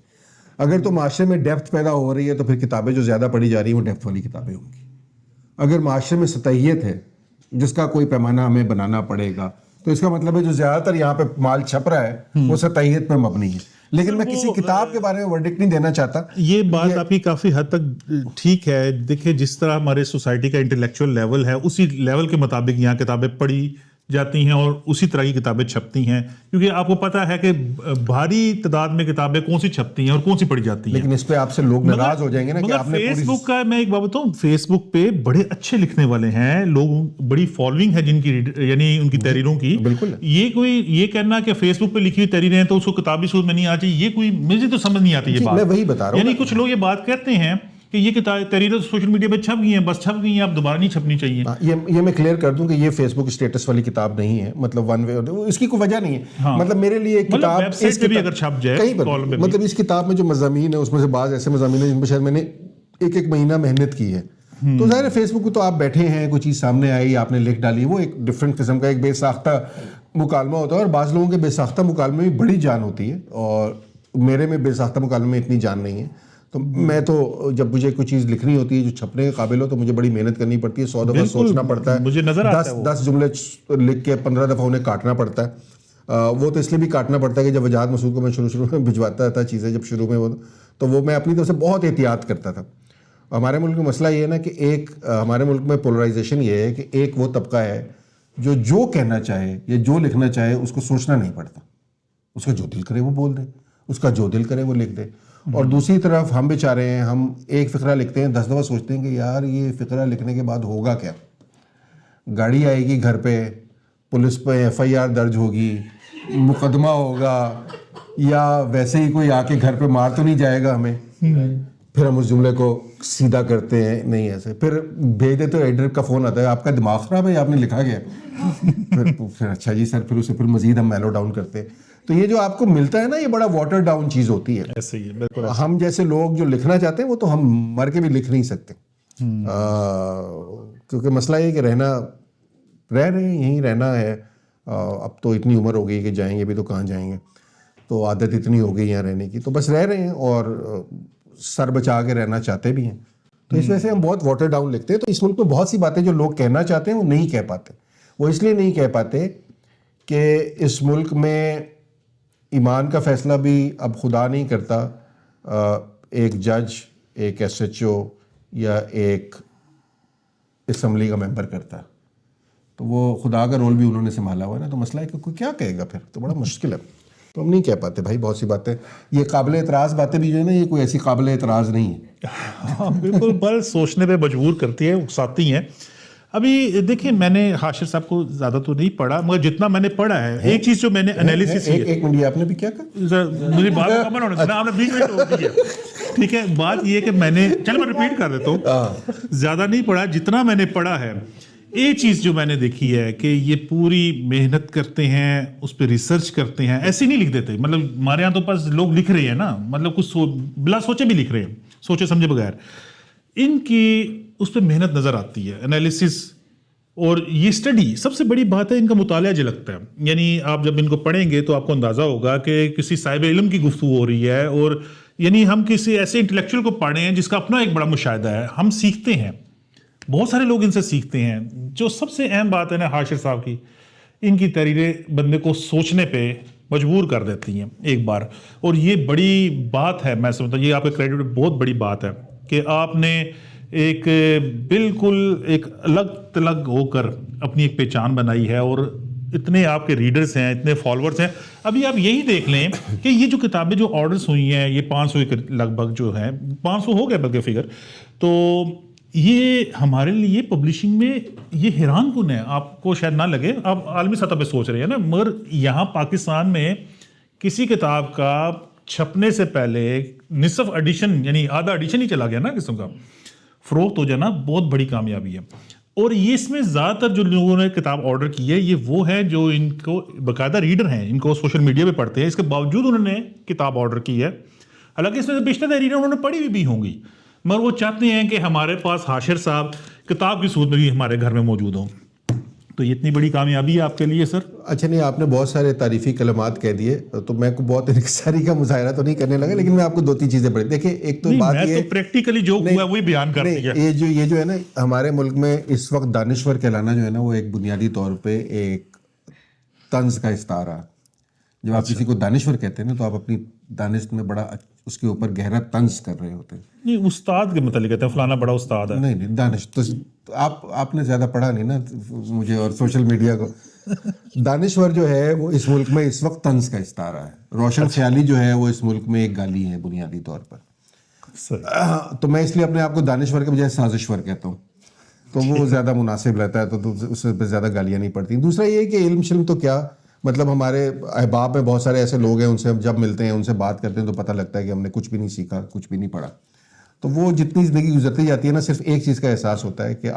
اگر تو معاشرے میں ڈیپتھ پیدا ہو رہی ہے تو پھر کتابیں جو زیادہ پڑھی جا رہی ہیں وہ ڈیپتھ والی کتابیں ہوں گی. اگر معاشرے میں سطحیت ہے جس کا کوئی پیمانہ ہمیں بنانا پڑے گا, تو اس کا مطلب ہے جو زیادہ تر یہاں پہ مال چھپ رہا ہے وہ سطحیت پہ مبنی ہے. لیکن میں کسی کتاب کے بارے میں ورڈکٹ نہیں دینا چاہتا. یہ بات آپ کی کافی حد تک ٹھیک ہے. دیکھیں جس طرح ہمارے سوسائٹی کا انٹلیکچوئل لیول ہے اسی لیول کے مطابق یہاں کتابیں پڑھی جاتی ہیں اور اسی طرح کی کتابیں چھپتی ہیں, کیونکہ آپ کو پتہ ہے کہ بھاری تعداد میں کتابیں کون سی چھپتی ہیں اور کون سی پڑھی جاتی ہیں. لیکن اس پہ آپ سے لوگ ناراض ہو جائیں گے نا کہ آپ نے فیس بک کا, میں ایک بات بتاؤں, فیس بک پہ بڑے اچھے لکھنے والے ہیں لوگ, بڑی فالوئنگ ہے جن کی, یعنی ان کی تحریروں کی. بالکل. یہ کہنا کہ فیس بک پہ لکھی ہوئی تحریریں ہیں تو اس کو کتابی صورت میں نہیں آ چاہیے, یہ کوئی مجھے تو سمجھ نہیں آتی یہ بات. میں وہی بتا رہا ہوں, یعنی کچھ لوگ یہ بات کہتے ہیں کہ یہ تحریریں سوشل میڈیا پہ چھپ گئی ہیں, بس چھپ گئی ہیں, اب دوبارہ نہیں چھپنی چاہیے. یہ میں کلیئر کر دوں کہ یہ فیس بک اسٹیٹس والی کتاب نہیں ہے, مطلب ون وے, اس کی کوئی وجہ نہیں ہے. مطلب میرے لیے ایک کتاب ویب سائٹ پہ بھی اگر چھپ جائے کہیں پر, مطلب اس کتاب میں جو مضامین ہے اس میں سے بعض ایسے مضامین ہیں جن پہ شاید میں نے ایک مہینہ محنت کی ہے. تو ظاہر ہے فیس بک کو تو آپ بیٹھے ہیں, کوئی چیز سامنے آئی آپ نے لکھ ڈالی, وہ ایک ڈفرینٹ قسم کا ایک بے ساختہ مکالمہ ہوتا ہے, اور بعض لوگوں کے بے ساختہ مکالمے میں بڑی جان ہوتی ہے, اور میرے میں بے ساختہ مکالمے میں اتنی جان نہیں ہے. تو میں تو جب مجھے کوئی چیز لکھنی ہوتی ہے جو چھپنے کے قابل ہو تو مجھے بڑی محنت کرنی پڑتی ہے, 100 دفعہ سوچنا پڑتا ہے, مجھے نظر آتا ہے 10 جملے لکھ کے 15 دفعہ انہیں کاٹنا پڑتا ہے. وہ تو اس لیے بھی کاٹنا پڑتا ہے کہ جب وجاہت مسعود کو میں شروع میں بھجواتا تھا چیزیں, جب شروع میں وہ تو وہ میں اپنی طرف سے بہت احتیاط کرتا تھا. ہمارے ملک میں مسئلہ یہ ہے نا کہ ایک ہمارے ملک میں پولرائزیشن یہ ہے کہ ایک وہ طبقہ ہے جو کہنا چاہے یا جو لکھنا چاہے اس کو سوچنا نہیں پڑتا, اس کا جو دل کرے وہ بول دے, اس کا جو دل کرے وہ لکھ دے. اور دوسری طرف ہم بیچارے ہیں, ہم ایک فقرہ لکھتے ہیں 10 دفعہ سوچتے ہیں کہ یار یہ فقرہ لکھنے کے بعد ہوگا کیا, گاڑی آئے گی گھر پہ, پولیس پہ FIR درج ہوگی, مقدمہ ہوگا, یا ویسے ہی کوئی آ کے گھر پہ مار تو نہیں جائے گا ہمیں. پھر ہم اس جملے کو سیدھا کرتے ہیں, نہیں ایسے, پھر بھیج دیتے, ایڈیٹر کا فون آتا ہے آپ کا دماغ خراب ہے آپ نے لکھا گیا. پھر اچھا جی سر, پھر اسے پھر مزید ہم میلو ڈاؤن کرتے ہیں. تو یہ جو آپ کو ملتا ہے نا یہ بڑا واٹر ڈاؤن چیز ہوتی ہے. ایسے ہی بالکل. ہم جیسے لوگ جو لکھنا چاہتے ہیں وہ تو ہم مر کے بھی لکھ نہیں سکتے, کیونکہ مسئلہ یہ کہ رہ رہے ہیں, یہیں رہنا ہے. اب تو اتنی عمر ہو گئی کہ جائیں گے بھی تو کہاں جائیں گے, تو عادت اتنی ہو گئی یہاں رہنے کی, تو بس رہ رہے ہیں اور سر بچا کے رہنا چاہتے بھی ہیں. تو اس وجہ سے ہم بہت واٹر ڈاؤن لکھتے ہیں. تو اس ملک میں بہت سی باتیں جو لوگ کہنا چاہتے ہیں وہ نہیں کہہ پاتے. وہ اس لیے نہیں کہہ پاتے کہ اس ملک میں ایمان کا فیصلہ بھی اب خدا نہیں کرتا, ایک جج, ایک SHO یا ایک اسمبلی کا ممبر کرتا. تو وہ خدا کا رول بھی انہوں نے سنبھالا ہوا ہے نا, تو مسئلہ ہے کہ کوئی کیا کہے گا, پھر تو بڑا مشکل ہے. تو ہم نہیں کہہ پاتے بھائی بہت سی باتیں. یہ قابل اعتراض باتیں بھی جو ہے نا, یہ کوئی ایسی قابل اعتراض نہیں ہے. بالکل, پر سوچنے پہ مجبور کرتی ہے, اکساتی ہیں. ابھی دیکھیں میں نے حاشر صاحب کو زیادہ تو نہیں پڑھا, مگر جتنا میں نے پڑھا ہے, ایک چیز جو میں نے انالیسس کی, ایک منٹ آپ نے بھی کیا کہا, مجھے بات مکمل ہونا چاہیے, آپ نے بیچ میں ٹوک دیا. ٹھیک ہے, بات یہ کہ میں نے, چل میں ریپیٹ کر دیتا ہوں, زیادہ نہیں پڑھا, جتنا میں نے پڑھا ہے. ایک چیز جو میں نے دیکھی ہے کہ یہ پوری محنت کرتے ہیں, اس پہ ریسرچ کرتے ہیں, ایسے نہیں لکھ دیتے. مطلب ہمارے یہاں تو بس لوگ لکھ رہے ہیں نا, مطلب کچھ بلا سوچے بھی لکھ رہے ہیں, سوچے سمجھے بغیر. ان کی اس پہ محنت نظر آتی ہے, انالیسس, اور یہ اسٹڈی سب سے بڑی بات ہے, ان کا مطالعہ جو لگتا ہے. یعنی آپ جب ان کو پڑھیں گے تو آپ کو اندازہ ہوگا کہ کسی صاحب علم کی گفتگو ہو رہی ہے, اور یعنی ہم کسی ایسے انٹلیکچوئل کو پڑھ رہے ہیں جس کا اپنا ایک بڑا مشاہدہ ہے. ہم سیکھتے ہیں, بہت سارے لوگ ان سے سیکھتے ہیں. جو سب سے اہم بات ہے نا حاشر صاحب کی, ان کی تحریریں بندے کو سوچنے پہ مجبور کر دیتی ہیں ایک بار. اور یہ بڑی بات ہے, میں سمجھتا ہوں یہ آپ کے کریڈٹ پہ بہت بڑی بات ہے کہ آپ نے ایک بالکل ایک الگ تلگ ہو کر اپنی ایک پہچان بنائی ہے, اور اتنے آپ کے ریڈرز ہیں, اتنے فالوورز ہیں. ابھی آپ یہی دیکھ لیں کہ یہ جو کتابیں جو آرڈرز ہوئی ہیں, یہ 500 کے لگ بھگ جو ہیں, 500 ہو گئے بلکہ فگر, تو یہ ہمارے لیے پبلشنگ میں یہ حیران کن ہے. آپ کو شاید نہ لگے, آپ عالمی سطح پہ سوچ رہے ہیں نا, مگر یہاں پاکستان میں کسی کتاب کا چھپنے سے پہلے نصف ایڈیشن, یعنی آدھا ایڈیشن ہی چلا گیا نا قسم کا, فروخت ہو جانا بہت بڑی کامیابی ہے. اور یہ اس میں زیادہ تر جو لوگوں نے کتاب آرڈر کی ہے یہ وہ ہیں جو ان کو باقاعدہ ریڈر ہیں, ان کو سوشل میڈیا پہ پڑھتے ہیں, اس کے باوجود انہوں نے کتاب آرڈر کی ہے. حالانکہ اس میں سے بیشتر ریڈر انہوں نے پڑھی بھی ہوں گی, مگر وہ چاہتے ہیں کہ ہمارے پاس حاشر صاحب کتاب کی صورت میں بھی ہمارے گھر میں موجود ہوں. تو یہ اتنی بڑی کامیابی ہے آپ کے لیے سر. اچھا نہیں, آپ نے بہت سارے تعریفی کلمات کہہ دیے تو میں کو بہت انکساری کا مظاہرہ تو نہیں کرنے لگا, لیکن میں آپ کو 2-3 چیزیں بڑھی. دیکھیں ایک تو بات یہ پریکٹیکلی جو ہوا ہے وہی بیان کر دیا. یہ جو ہے نا ہمارے ملک میں اس وقت دانشور کہلانا جو ہے نا وہ ایک بنیادی طور پہ ایک طنز کا استعارہ. جب آپ کسی کو دانشور کہتے ہیں نا تو آپ اپنی دانش میں بڑا اس کے اوپر گہرا طنز کر رہے ہوتے ہیں. نہیں, استاد کے متعلق کہتے ہیں فلانا بڑا استاد ہے. نہیں دانش تو آپ نے زیادہ پڑھا نہیں نا مجھے اور سوشل میڈیا کو. دانشور جو ہے وہ اس ملک میں اس وقت طنز کا استعارہ ہے. روشن خیالی جو ہے وہ اس ملک میں ایک گالی ہے بنیادی طور پر. تو میں اس لیے اپنے آپ کو دانشور کے بجائے سازشور کہتا ہوں, تو وہ زیادہ مناسب رہتا ہے, تو اس پہ زیادہ گالیاں نہیں پڑتی. دوسرا یہ کہ علم شلم تو کیا مطلب, ہمارے احباب میں بہت سارے ایسے لوگ ہیں ان سے ہم جب ملتے ہیں ان سے بات کرتے ہیں تو پتہ لگتا ہے کہ ہم نے کچھ بھی نہیں سیکھا, کچھ بھی نہیں پڑھا. تو وہ جتنی زندگی گزرتی جاتی ہے نا, صرف ایک چیز کا احساس ہوتا ہے کہ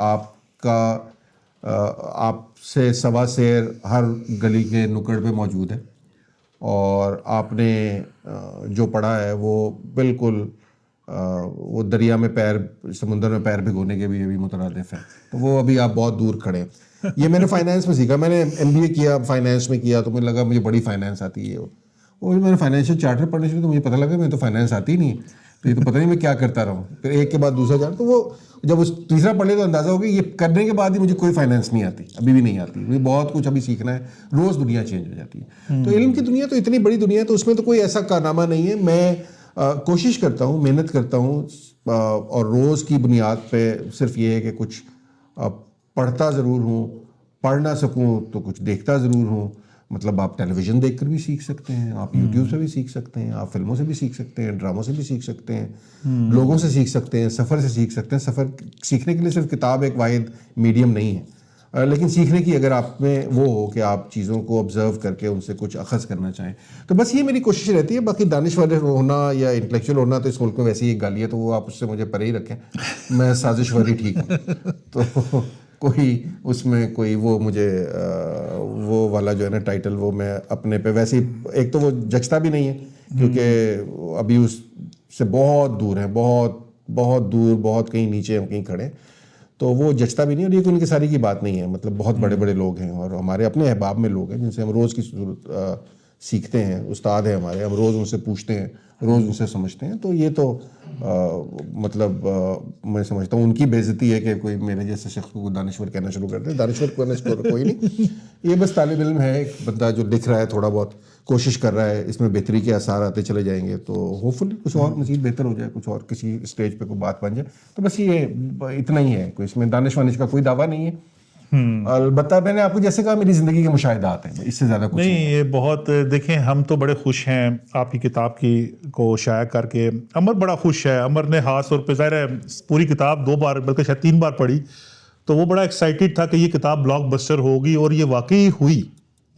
آپ سے سوا سیر ہر گلی کے نکڑ پہ موجود ہے, اور آپ نے جو پڑھا ہے وہ بالکل وہ دریا میں پیر, سمندر میں پیر بھگونے کے بھی ابھی مترادف ہے. تو وہ ابھی آپ بہت دور کھڑے ہیں. یہ میں نے فائنینس میں سیکھا, میں نے MBA کیا فائنینس میں کیا, تو مجھے لگا مجھے بڑی فائنینس آتی ہے. اور میں نے فائنینشیل چارٹر پڑھنے سے تو مجھے پتہ لگا میں تو فائنینس آتی نہیں, تو یہ تو پتہ نہیں میں کیا کرتا رہا ہوں. پھر ایک کے بعد دوسرا جانا, تو وہ جب اس تیسرا پڑھ لے تو اندازہ ہو گیا یہ کرنے کے بعد ہی مجھے کوئی فائنینس نہیں آتی, ابھی بھی نہیں آتی. مجھے بہت کچھ ابھی سیکھنا ہے, روز دنیا چینج ہو جاتی ہے. تو علم کی دنیا تو اتنی بڑی دنیا ہے, تو اس میں تو کوئی ایسا کارنامہ نہیں ہے. میں کوشش کرتا ہوں, محنت کرتا ہوں, اور روز کی بنیاد پہ صرف یہ ہے کہ کچھ پڑھتا ضرور ہوں, پڑھ نہ سکوں تو کچھ دیکھتا ضرور ہوں. مطلب آپ ٹیلی ویژن دیکھ کر بھی سیکھ سکتے ہیں, آپ یوٹیوب سے بھی سیکھ سکتے ہیں, آپ فلموں سے بھی سیکھ سکتے ہیں, ڈراموں سے بھی سیکھ سکتے ہیں, لوگوں سے سیکھ سکتے ہیں, سفر سے سیکھ سکتے ہیں. سفر سیکھنے کے لیے صرف کتاب ایک واحد میڈیم نہیں ہے, لیکن سیکھنے کی اگر آپ میں وہ ہو کہ آپ چیزوں کو آبزرو کر کے ان سے کچھ اخذ کرنا چاہیں, تو بس یہ میری کوشش رہتی ہے. باقی دانشور ہونا یا انٹلیکچوئل ہونا تو اس ملک میں ویسے ہی ایک گالی ہے, تو وہ آپ اس سے مجھے پرے ہی رکھیں. میں سازشور ہی ٹھیک ہوں. تو کوئی اس میں کوئی وہ مجھے وہ والا جو ہے نا ٹائٹل وہ میں اپنے پہ ویسے ہی, ایک تو وہ جچتا بھی نہیں ہے کیونکہ ابھی اس سے بہت دور ہیں, بہت بہت دور, بہت کہیں نیچے ہم کہیں کھڑے, تو وہ جچتا بھی نہیں. اور یہ کوئی ان کی ساری کی بات نہیں ہے, مطلب بہت بڑے بڑے لوگ ہیں اور ہمارے اپنے احباب میں لوگ ہیں جن سے ہم روز کی سیکھتے ہیں, استاد ہیں ہمارے, ہم روز ان سے پوچھتے ہیں, روز ان سے سمجھتے ہیں. تو یہ تو مطلب میں سمجھتا ہوں ان کی بے عزتی ہے کہ کوئی میرے جیسے شخص کو دانشور کہنا شروع کر دے. دانشور کہنا کوئی نہیں, یہ بس طالب علم ہے, ایک بندہ جو لکھ رہا ہے, تھوڑا بہت کوشش کر رہا ہے, اس میں بہتری کے آثار آتے چلے جائیں گے, تو ہوپ فلی کچھ اور مزید بہتر ہو جائے, کچھ اور کسی اسٹیج پہ کوئی بات بن جائے. تو بس یہ اتنا ہی ہے, کوئی اس میں دانش وانش کا کوئی دعویٰ نہیں ہے. البتہ میں نے آپ کو جیسے کہا میری زندگی کے مشاہدات ہیں, اس سے زیادہ کچھ نہیں. یہ بہت دیکھیں, ہم تو بڑے خوش ہیں آپ کی کتاب کی کو شائع کر کے. عمر بڑا خوش ہے, عمر نے خاص طور پہ ظاہر ہے پوری کتاب 2 بار بلکہ شاید 3 بار پڑھی, تو وہ بڑا ایکسائٹیڈ تھا کہ یہ کتاب بلاک بسٹر ہوگی, اور یہ واقعی ہوئی.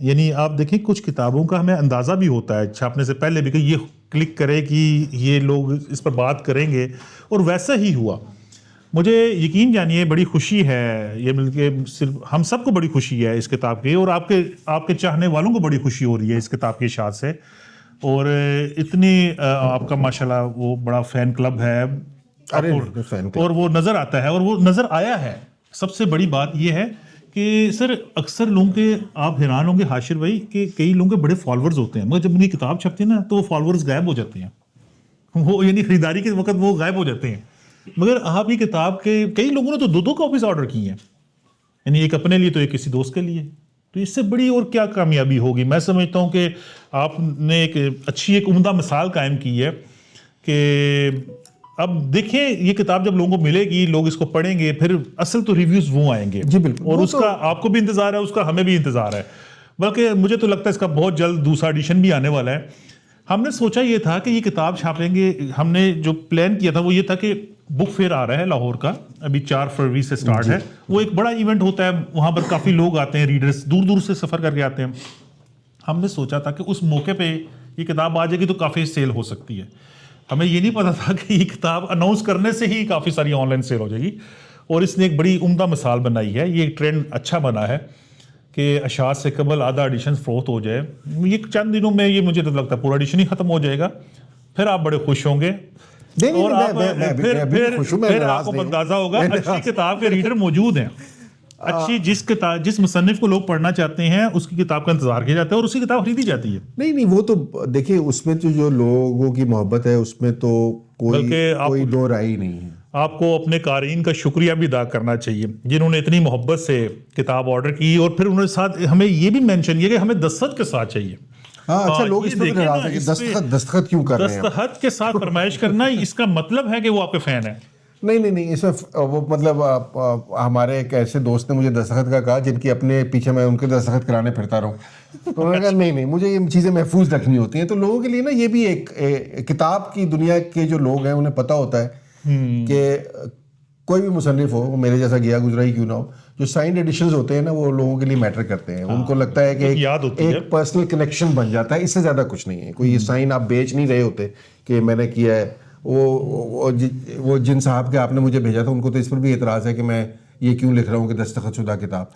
یعنی آپ دیکھیں کچھ کتابوں کا ہمیں اندازہ بھی ہوتا ہے چھاپنے سے پہلے بھی کہ یہ کلک کرے کہ یہ لوگ اس پر بات کریں گے, اور ویسا ہی ہوا. مجھے یقین جانیے بڑی خوشی ہے, یہ مل کے صرف ہم سب کو بڑی خوشی ہے اس کتاب کی, اور آپ کے چاہنے والوں کو بڑی خوشی ہو رہی ہے اس کتاب کی اشاعت سے. اور اتنی آپ کا ماشاءاللہ وہ بڑا فین کلب ہے, اور وہ نظر آتا ہے, اور وہ نظر آیا ہے. سب سے بڑی بات یہ ہے کہ سر اکثر لوگوں کے, آپ حیران ہوں گے حاشر بھائی, کہ کئی لوگوں کے بڑے فالوورز ہوتے ہیں, مگر جب ان کی کتاب چھپتی ہے نا تو وہ فالوورز غائب ہو جاتے ہیں, وہ یعنی خریداری کے وقت وہ غائب ہو جاتے ہیں. مگر آپ کی کتاب کے کئی لوگوں نے تو 2 کاپیز آرڈر کی ہیں, یعنی ایک اپنے لیے تو ایک کسی دوست کے لیے. تو اس سے بڑی اور کیا کامیابی ہوگی. میں سمجھتا ہوں کہ آپ نے ایک اچھی ایک عمدہ مثال قائم کی ہے کہ اب دیکھیں یہ کتاب جب لوگوں کو ملے گی, لوگ اس کو پڑھیں گے, پھر اصل تو ریویوز وہ آئیں گے. جی بالکل, اور اس کا آپ کو بھی انتظار ہے, اس کا ہمیں بھی انتظار ہے. بلکہ مجھے تو لگتا ہے اس کا بہت جلد دوسرا ایڈیشن بھی آنے والا ہے. ہم نے سوچا یہ تھا کہ یہ کتاب چھاپیں گے, ہم نے جو پلان کیا تھا وہ یہ تھا کہ بک فیئر آ رہا ہے لاہور کا, ابھی 4 فروری سے سٹارٹ ہے. وہ ایک بڑا ایونٹ ہوتا ہے, وہاں پر کافی لوگ آتے ہیں, ریڈرز دور دور سے سفر کر کے آتے ہیں. ہم نے سوچا تھا کہ اس موقع پہ یہ کتاب آ جائے گی تو کافی سیل ہو سکتی ہے. ہمیں یہ نہیں پتا تھا کہ یہ کتاب اناؤنس کرنے سے ہی کافی ساری آن لائن سیل ہو جائے گی. اور اس نے ایک بڑی عمدہ مثال بنائی ہے. یہ ایک ٹرینڈ اچھا بنا ہے کہ اشعار سے قبل آدھا ایڈیشن فروخت ہو جائے. یہ چند دنوں میں یہ مجھے تو لگتا ہے پورا ایڈیشن ہی ختم ہو جائے گا, پھر آپ بڑے خوش ہوں گے. اور پھر آپ کو اندازہ ہوگا اچھی کتاب کے ریڈر موجود ہیں. اچھی جس مصنف کو لوگ پڑھنا چاہتے ہیں اس کی کتاب کا انتظار کیا جاتا ہے اور اسی کتاب خریدی جاتی ہے. نہیں وہ تو دیکھیں اس میں تو جو لوگوں کی محبت ہے اس میں تو کوئی دو رائے نہیں ہے. آپ کو اپنے قارئین کا شکریہ بھی ادا کرنا چاہیے جنہوں نے اتنی محبت سے کتاب آرڈر کی, اور پھر انہوں نے ساتھ ہمیں یہ بھی مینشن کیا کہ ہمیں دستخط کے ساتھ چاہیے. ہاں اچھا, لوگ اس پر ناراض ہیں کہ دستخط کیوں کر رہے ہیں. دستخط کے ساتھ فرمائش کرنا اس کا مطلب ہے کہ وہ آپ کے فین ہیں. نہیں اس میں وہ مطلب ہمارے ایک ایسے دوست نے مجھے دستخط کا کہا جن کی اپنے پیچھے میں ان کے دستخط کرانے پھرتا رہوں. تو انہوں نے کہا نہیں مجھے یہ چیزیں محفوظ رکھنی ہوتی ہیں. تو لوگوں کے لیے نا یہ بھی ایک کتاب کی دنیا کے جو لوگ ہیں انہیں پتہ ہوتا ہے کہ کوئی بھی مصنف ہو, وہ میرے جیسا گیا گزرا ہی کیوں نہ ہو, جو سائنڈ ایڈیشنز ہوتے ہیں نا وہ لوگوں کے لیے میٹر کرتے ہیں. ان کو لگتا ہے کہ ایک پرسنل کنیکشن بن جاتا ہے, اس سے زیادہ کچھ نہیں ہے. کوئی سائن آپ بیچ نہیں رہے ہوتے کہ میں نے کیا ہے. وہ جن صاحب کے آپ نے مجھے بھیجا تھا ان کو تو اس پر بھی اعتراض ہے کہ میں یہ کیوں لکھ رہا ہوں کہ دستخط شدہ کتاب.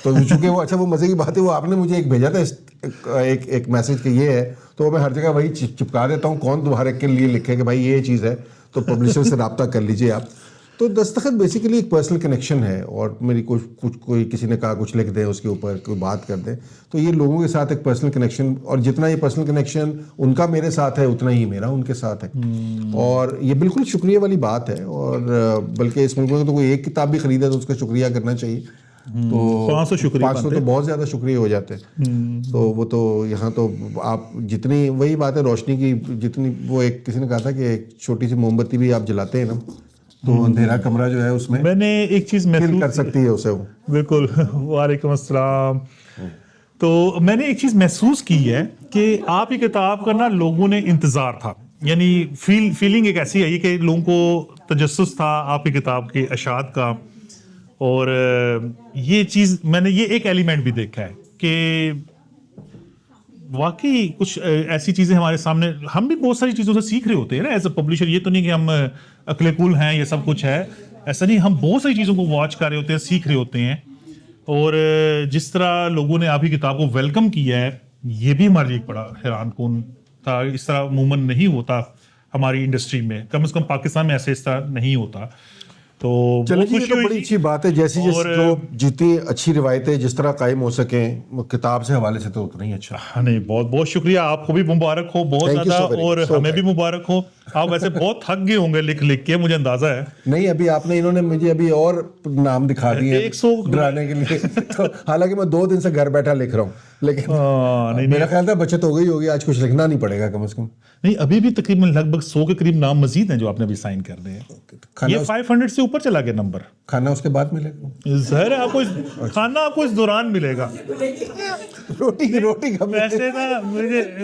تو چونکہ وہ اچھا وہ مزے کی بات ہے, وہ آپ نے مجھے ایک بھیجا تھا ایک میسج کہ یہ ہے, تو میں ہر جگہ وہی چپکا دیتا ہوں. کون دوبارہ کے لیے لکھے کہ بھائی یہ چیز ہے تو پبلشر سے رابطہ کر لیجئے آپ. تو دستخط بیسیکلی ایک پرسنل کنیکشن ہے, اور میری کوئی کسی نے کہا کچھ لکھ دیں اس کے اوپر, کوئی بات کر دیں, تو یہ لوگوں کے ساتھ ایک پرسنل کنیکشن, اور جتنا یہ پرسنل کنیکشن ان کا میرے ساتھ ہے اتنا ہی میرا ان کے ساتھ ہے. اور یہ بالکل شکریہ والی بات ہے. اور بلکہ اس ملک میں تو کوئی ایک کتاب بھی خریدا تو اس کا شکریہ کرنا چاہیے. تو 500 تو بہت زیادہ شکریہ ہو جاتے ہیں. تو وہ تو یہاں تو آپ جتنی, وہی بات ہے روشنی کی, جتنی وہ ایک کسی نے کہا تھا کہ ایک چھوٹی سی موم بتی بھی آپ جلاتے ہیں نا تو اندھیرا کمرہ جو ہے اس میں نے ایک چیز محسوس کر سکتی ہے اسے. وہ بالکل. وعلیکم السلام. تو میں نے ایک چیز محسوس کی ہے کہ آپ کی کتاب کا نا لوگوں نے انتظار تھا, یعنی فیلنگ ایک ایسی آئی کہ لوگوں کو تجسس تھا آپ کی کتاب کے اشاعت کا. اور یہ چیز میں نے یہ ایک ایلیمنٹ بھی دیکھا ہے کہ واقعی کچھ ایسی چیزیں ہمارے سامنے, ہم بھی بہت ساری چیزوں سے سیکھ رہے ہوتے ہیں نا ایز اے پبلشر. یہ تو نہیں کہ ہم عقل کل ہیں, یہ سب کچھ ہے, ایسا نہیں. ہم بہت ساری چیزوں کو واچ کر رہے ہوتے ہیں, سیکھ رہے ہوتے ہیں. اور جس طرح لوگوں نے آپ کی کتاب کو ویلکم کیا ہے یہ بھی ہمارے لیے بڑا حیران کن تھا. اس طرح عموماً نہیں ہوتا ہماری انڈسٹری میں, کم از کم پاکستان میں ایسے اس طرح نہیں ہوتا. تو چلیں جی, یہ تو بڑی اچھی بات ہے. جیسی جو جتنی اچھی روایتیں جس طرح قائم ہو سکیں کتاب سے حوالے سے تو اتنا ہی اچھا. نہیں بہت بہت شکریہ. آپ کو بھی مبارک ہو بہت زیادہ, اور ہمیں بھی مبارک ہو. آپ ویسے بہت تھک گئے ہوں گے لکھ کے, مجھے اندازہ ہے. نہیں ابھی آپ نے, انہوں نے مجھے ابھی اور نام دکھا دیے 100 ڈرانے کے لیے. حالانکہ میں 2 دن سے گھر بیٹھا لکھ رہا ہوں, لیکن میرا خیال تھا بچت ہو گئی ہوگی, آج کچھ لکھنا نہیں پڑے گا کم از کم. نہیں ابھی بھی تقریباً لگ بھگ 100 کے قریب نام مزید ہیں جو آپ نے ابھی سائن کر رہے ہیں. یہ 500 سے اوپر چلا گیا نمبر. کھانا اس کے بعد ملے گا ظاہر ہے, آپ کو کھانا آپ کو اس دوران ملے گا. روٹی ویسے نا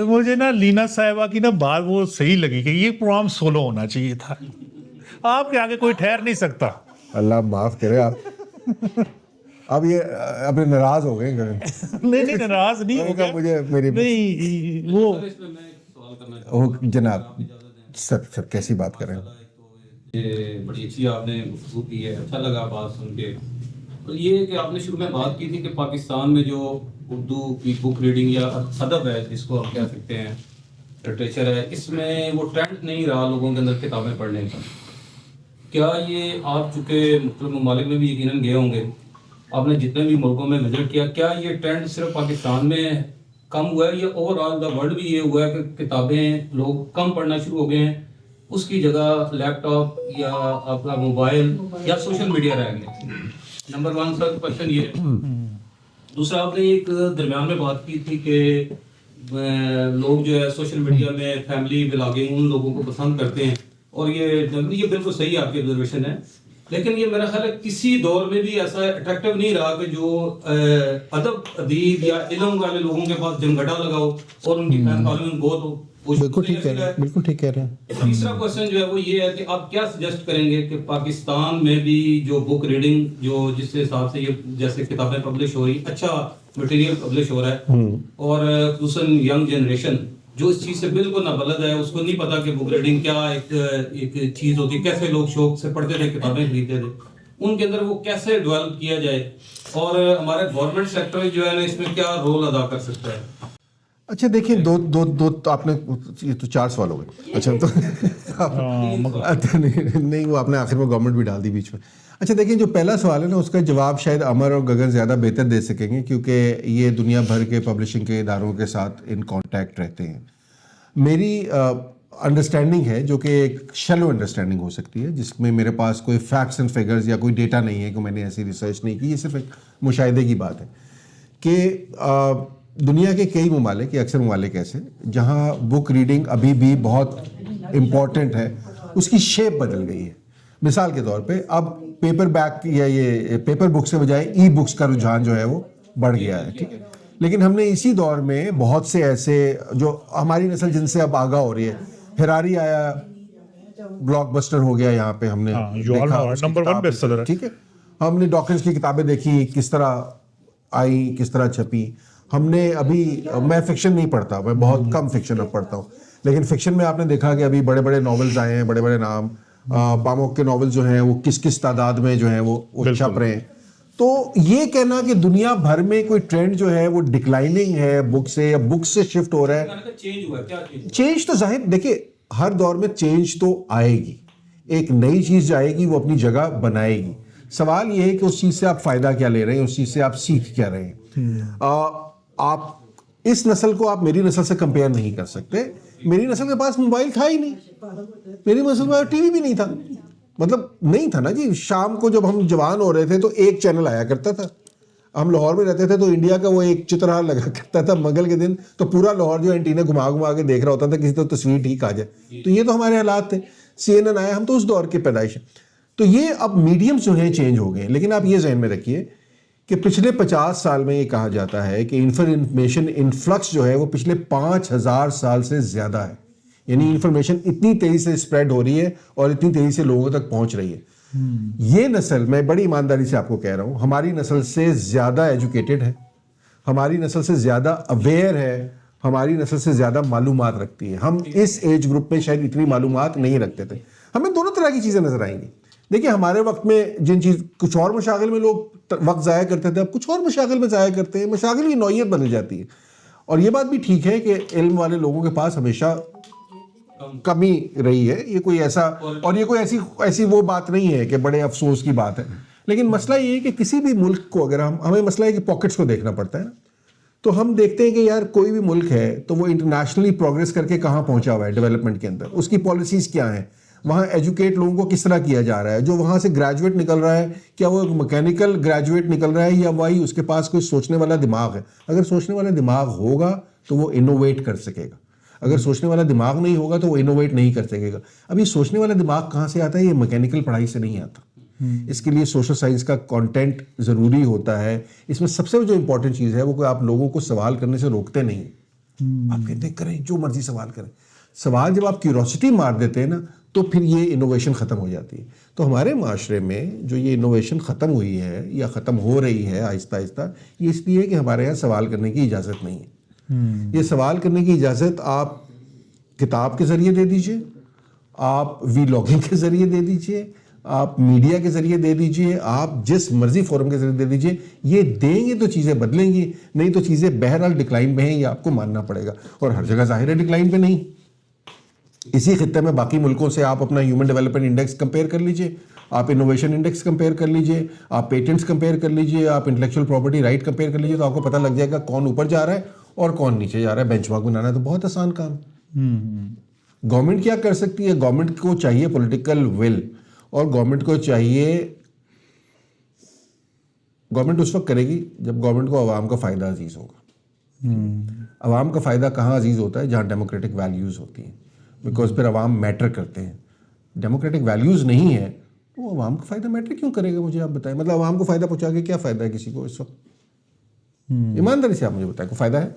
مجھے نا لینا صاحبہ کی نا بات وہ صحیح لگی کہ یہ پروگرام سولو ہونا چاہیے تھا. آپ کے آگے کوئی ٹھہر نہیں سکتا. اللہ معاف کرے. آپ اب یہ اب ناراض ہو گئے. نہیں ناراض نہیں ہو گیا مجھے میری نہیں وہ جناب سر کیسی بات کر رہے ہیں. یہ بڑی اچھی آپ نے گفتگو کی ہے, اچھا لگا بات سن کے. تو یہ کہ آپ نے شروع میں بات کی تھی کہ پاکستان میں جو اردو کی بک ریڈنگ یا ادب ہے جس کو ہم کہہ سکتے ہیں لٹریچر ہے, اس میں وہ ٹرینڈ نہیں رہا لوگوں کے اندر کتابیں پڑھنے کا. کیا یہ آپ چونکہ مختلف ممالک میں بھی یقیناً گئے ہوں گے, آپ نے جتنے بھی ملکوں میں وزٹ کیا, کیا یہ ٹرینڈ صرف پاکستان میں کم ہوا ہے یا اوور آل دا ورلڈ بھی یہ ہوا ہے کہ کتابیں لوگ کم پڑھنا شروع ہو گئے ہیں, اس کی جگہ لیپ ٹاپ یا آپ کا موبائل یا سوشل میڈیا رہ گئے؟ نمبر 1 سر کوشچن یہ. دوسرا آپ نے ایک درمیان میں بات کی تھی کہ لوگ جو ہے سوشل میڈیا میں فیملی بلاگنگ ان لوگوں کو پسند کرتے ہیں, اور یہ بالکل صحیح آپ کی آبزرویشن ہے. لیکن یہ میرا خیال ہے کسی دور میں بھی ایسا اٹریکٹیو نہیں رہا کہ جو ادب ادیب یا علم والے لوگوں کے پاس جمگٹا لگاؤ اور ان کی فین فالوئنگ بہت ہو. بالکل ٹھیک کہہ رہے ہیں. تیسرا کوشچن جو ہے وہ یہ ہے کہ آپ کیا سجیسٹ کریں گے کہ پاکستان میں بھی جو بک ریڈنگ جو جس کے حساب سے یہ جیسے کتابیں پبلش ہو رہی, اچھا مٹیریل پبلش ہو رہا ہے, اور خصوصاً ینگ جنریشن جو اس چیز سے بالکل نابلد ہے, اس کو نہیں پتا کہ بک ریڈنگ کیا ایک چیز ہوتی ہے, کیسے لوگ شوق سے پڑھتے تھے, کتابیں خریدتے تھے, ان کے اندر وہ کیسے ڈیولپ کیا جائے اور ہمارا گورنمنٹ سیکٹر جو ہے نا اس میں کیا رول ادا کر سکتا ہے؟ اچھا دیکھیں دو تو آپ نے یہ تو 4 سوال ہو گئے. اچھا تو نہیں وہ آپ نے آخر میں گورنمنٹ بھی ڈال دی بیچ میں. اچھا دیکھیں جو پہلا سوال ہے نا اس کا جواب شاید امر اور گگن زیادہ بہتر دے سکیں گے کیونکہ یہ دنیا بھر کے پبلشنگ کے اداروں کے ساتھ ان کانٹیکٹ رہتے ہیں. میری انڈرسٹینڈنگ ہے جو کہ ایک شیلو انڈرسٹینڈنگ ہو سکتی ہے جس میں میرے پاس کوئی فیکٹس اینڈ فگرز یا کوئی ڈیٹا نہیں ہے کہ میں نے ایسی ریسرچ نہیں کی. یہ صرف ایک مشاہدے کی بات ہے کہ دنیا کے کئی ممالک یا اکثر ممالک ایسے جہاں بک ریڈنگ ابھی بھی بہت امپورٹنٹ ہے اس کی شیپ بدل گئی ہے. مثال کے طور پہ اب پیپر بیک یا یہ پیپر بک سے بجائے ای بکس کا رجحان جو ہے وہ بڑھ گیا ہے. ٹھیک ہے لیکن ہم نے اسی دور میں بہت سے ایسے جو ہماری نسل جن سے اب آگاہ ہو رہی ہے, فیراری آیا بلاک بسٹر ہو گیا یہاں پہ ہم نے نمبر 1 بیسٹ سیلر ہے. ٹھیک ہے ہم نے ڈاکنز کی کتابیں دیکھی کس طرح آئی کس طرح چھپی. ہم نے ابھی میں فکشن نہیں پڑھتا میں بہت کم فکشن اب پڑھتا ہوں لیکن فکشن میں آپ نے دیکھا کہ ابھی بڑے بڑے ناولز آئے ہیں بڑے بڑے نام پاموک کے ناول جو ہیں وہ کس تعداد میں جو ہیں وہ چھپ رہے ہیں. تو یہ کہنا کہ دنیا بھر میں کوئی ٹرینڈ جو ہے وہ ڈکلائننگ ہے بک سے یا بک سے شفٹ ہو رہا ہے. چینج تو ظاہر دیکھیں ہر دور میں چینج تو آئے گی, ایک نئی چیز آئے گی وہ اپنی جگہ بنائے گی. سوال یہ ہے کہ اس چیز سے آپ فائدہ کیا لے رہے ہیں اس چیز سے آپ سیکھ کیا رہے ہیں. آپ اس نسل کو آپ میری نسل سے کمپیئر نہیں کر سکتے. میری نسل کے پاس موبائل تھا ہی نہیں, میری نسل کے پاس ٹی وی بھی نہیں تھا, مطلب نہیں تھا نا جی. شام کو جب ہم جوان ہو رہے تھے تو ایک چینل آیا کرتا تھا. ہم لاہور میں رہتے تھے تو انڈیا کا وہ ایک چترہار لگا کرتا تھا منگل کے دن تو پورا لاہور جو اینٹینا گھما کے دیکھ رہا ہوتا تھا کسی تو تصویر ٹھیک آ جائے. تو یہ تو ہمارے حالات تھے. CNN آیا ہم تو اس دور کے پیدائش ہیں. تو یہ اب میڈیمز جو ہیں چینج ہو گئے. لیکن آپ یہ ذہن میں رکھیے کہ پچھلے 50 سال میں یہ کہا جاتا ہے کہ انفارمیشن انفلکس جو ہے وہ پچھلے 5000 سال سے زیادہ ہے. یعنی انفارمیشن اتنی تیزی سے اسپریڈ ہو رہی ہے اور اتنی تیزی سے لوگوں تک پہنچ رہی ہے. یہ نسل میں بڑی ایمانداری سے آپ کو کہہ رہا ہوں ہماری نسل سے زیادہ ایجوکیٹڈ ہے, ہماری نسل سے زیادہ اویئر ہے, ہماری نسل سے زیادہ معلومات رکھتی ہے. ہم اس ایج گروپ میں شاید اتنی معلومات نہیں رکھتے تھے. ہمیں دونوں طرح کی چیزیں نظر آئیں گی. دیکھیں ہمارے وقت میں جن چیز کچھ اور مشاغل میں لوگ وقت ضائع کرتے تھے اب کچھ اور مشاغل میں ضائع کرتے ہیں. مشاغل کی نوعیت بدل جاتی ہے. اور یہ بات بھی ٹھیک ہے کہ علم والے لوگوں کے پاس ہمیشہ کمی رہی ہے. یہ کوئی ایسا اور یہ کوئی ایسی وہ بات نہیں ہے کہ بڑے افسوس کی بات ہے. لیکن مسئلہ یہ ہے کہ کسی بھی ملک کو اگر ہمیں مسئلہ ہے کہ پاکٹس کو دیکھنا پڑتا ہے تو ہم دیکھتے ہیں کہ یار کوئی بھی ملک ہے تو وہ انٹرنیشنلی پروگریس کر کے کہاں پہنچا ہوا ہے ڈیولپمنٹ کے اندر, اس کی پالیسیز کیا ہیں, وہاں ایجوکیٹ لوگوں کو کس طرح کیا جا رہا ہے, جو وہاں سے گریجویٹ نکل رہا ہے کیا وہ مکینیکل گریجویٹ نکل رہا ہے یا وہی اس کے پاس کوئی سوچنے والا دماغ ہے. اگر سوچنے والا دماغ ہوگا تو وہ انوویٹ کر سکے گا, اگر سوچنے والا دماغ نہیں ہوگا تو وہ انوویٹ نہیں کر سکے گا. اب یہ سوچنے والا دماغ کہاں سے آتا ہے, یہ میکینیکل پڑھائی سے نہیں آتا. اس کے لیے سوشل سائنس کا کانٹینٹ ضروری ہوتا ہے. اس میں سب سے جو امپورٹنٹ چیز ہے وہ کہ آپ لوگوں کو سوال کرنے سے روکتے نہیں. آپ کہتے ہیں کریں جو مرضی سوال کریں. سوال جب آپ کیوروسٹی مار دیتے ہیں نا تو پھر یہ انوویشن ختم ہو جاتی ہے. تو ہمارے معاشرے میں جو یہ انوویشن ختم ہوئی ہے یا ختم ہو رہی ہے آہستہ آہستہ, یہ اس لیے کہ ہمارے یہاں سوال کرنے کی اجازت نہیں ہے. یہ سوال کرنے کی اجازت آپ کتاب کے ذریعے دے دیجئے, آپ وی لاگنگ کے ذریعے دے دیجئے, آپ میڈیا کے ذریعے دے دیجئے, آپ جس مرضی فورم کے ذریعے دے دیجئے. یہ دیں گے تو چیزیں بدلیں گی, نہیں تو چیزیں بہرحال ڈکلائن پہ ہیں, یہ آپ کو ماننا پڑے گا. اور ہر جگہ ظاہر ہے ڈکلائن پہ نہیں. اسی خطے میں باقی ملکوں سے آپ اپنا ہیومن ڈیولپمنٹ انڈیکس کمپیئر کر لیجئے, آپ انوویشن انڈیکس کمپیئر کر لیجئے, آپ پیٹنٹس کمپیئر کر لیجئے, آپ انٹلیکچوئل پراپرٹی رائٹ کمپیئر کر لیجئے, تو آپ کو پتہ لگ جائے گا کون اوپر جا رہا ہے اور کون نیچے جا رہا ہے. بینچ مارک بنانا تو بہت آسان کام ہے. گورنمنٹ کیا کر سکتی ہے, گورنمنٹ کو چاہیے پولیٹیکل ول, اور گورنمنٹ کو چاہیے, گورنمنٹ اس وقت کرے گی جب گورنمنٹ کو عوام کا فائدہ عزیز ہوگا. عوام کا فائدہ کہاں عزیز ہوتا ہے, جہاں ڈیموکریٹک ویلیوز ہوتی ہیں, بیکاز پھر عوام میٹر کرتے ہیں. ڈیموکریٹک ویلیوز نہیں ہے تو عوام کا فائدہ میٹر کیوں کرے گا, مجھے آپ بتائیں. مطلب عوام کو فائدہ پہنچا کے کیا فائدہ ہے کسی کو اس وقت, ایمانداری سے آپ مجھے بتائیں, کوئی فائدہ ہے؟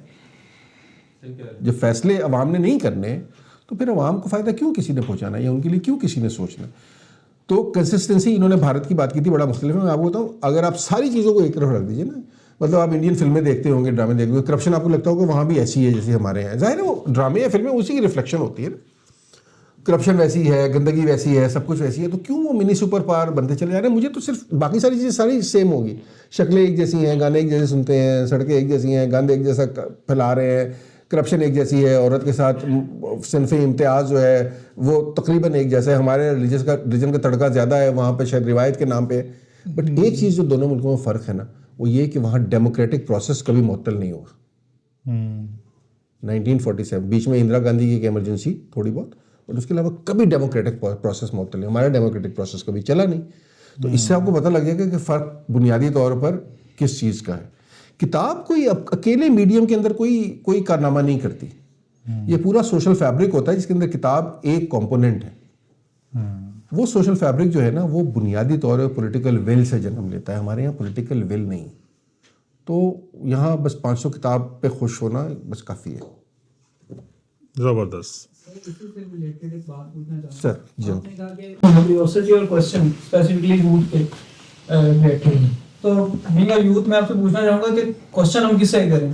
جب فیصلے عوام نے نہیں کرنے تو پھر عوام کو فائدہ کیوں کسی نے پہنچانا یا ان کے لیے کیوں کسی نے سوچنا. تو کنسسٹنسی انہوں نے بھارت کی بات کی تھی, بڑا مختلف ہے. میں آپ کو بتاؤں, اگر آپ ساری چیزوں کو ایک طرف رکھ دیجیے نا, مطلب آپ انڈین فلمیں دیکھتے ہوں گے, ڈرامے دیکھتے ہوں گے, کرپشن آپ کو لگتا ہوگا وہاں بھی ایسی ہے جیسے ہمارے یہاں. ظاہر ہے وہ ڈرامے یا فلمیں اسی کی ریفلیکشن ہوتی ہے نا. کرپشن ویسی ہے, گندگی ویسی ہے, سب کچھ ویسی ہے, تو کیوں وہ منی سپر پاور بنتے چلے جا رہے ہیں؟ مجھے تو صرف باقی ساری چیزیں ساری سیم ہوگی, شکلیں ایک جیسی ہیں, گانے ایک جیسے سنتے ہیں, سڑکیں ایک جیسی ہیں, گند ایک جیسا پھیلا رہے ہیں, کرپشن ایک جیسی ہے, عورت کے ساتھ صنفی امتیاز جو ہے وہ تقریباً ایک جیسا ہے. ہمارے ریلیجن کا تڑکا زیادہ ہے وہاں پہ, شاید روایت کے نام پہ. بٹ ایک چیز جو دونوں ملکوں میں فرق ہے نا, وہ یہ کہ وہاں ڈیموکریٹک پروسیس کبھی معطل نہیں ہوا. 1947 بیچ میں اندرا گاندھی کی ایک ایمرجنسی تھوڑی بہت, بٹ اس کے علاوہ کبھی ڈیموکریٹک پروسیس معطل نہیں. ہمارا ڈیموکریٹک پروسیس کبھی چلا نہیں. تو اس سے آپ کو پتہ لگ جائے گا کہ فرق بنیادی طور پر کس چیز کا ہے. کتاب کوئی اکیلے میڈیم کے اندر کوئی کارنامہ نہیں کرتی. یہ پورا سوشل فیبرک ہوتا ہے جس کے اندر کتاب ایک کمپوننٹ ہے. وہ سوشل فیبرک جو ہے نا, وہ بنیادی طور پر پولیٹیکل ول سے جنم لیتا ہے. ہمارے یہاں پولیٹیکل ول نہیں. تو یہاں بس 500 کتاب پہ خوش ہونا بس کافی ہے. زبردست. سر جی کیوریوسٹی اور کوسچن اسپیسیفکلی یوتھ کے ریلیٹڈ, تو بینگ اے یوتھ میں آپ سے پوچھنا چاہوں گا کہ کوسچن ہم کس سے کریں,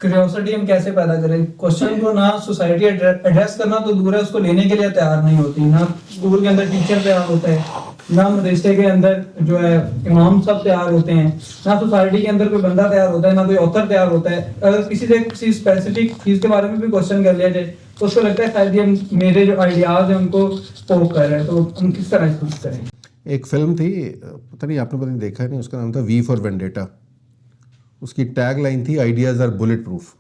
کیوریوسٹی ہم کیسے پیدا کریں؟ کوسچن کو نہ سوسائٹی ایڈریس کرنا تو دور ہے, اس کو لینے کے لیے تیار نہیں ہوتی. نہ اسکول کے اندر ٹیچر تیار ہوتے ہیں, نہ مدرسے کے اندر جو ہے امام صاحب تیار ہوتے ہیں, نہ سوسائٹی کے اندر کوئی بندہ تیار ہوتا ہے, نہ کوئی آتھر تیار ہوتا ہے. اگر کسی سے کسی اسپیسیفک چیز کے بارے میں بھی کوسچن کر لیا جائے تو اس کو لگتا ہے شاید یہ میرے جو آئیڈیاز ہیں ان کو پوک کر رہے ہیں, تو ہم کس طرح اس کو کریں؟ ایک فلم تھی, پتہ نہیں آپ نے نہیں دیکھا نہیں, اس کا نام تھا وی فار وینڈیٹا. اس کی ٹیگ لائن تھی آئیڈیاز آر بلٹ پروف.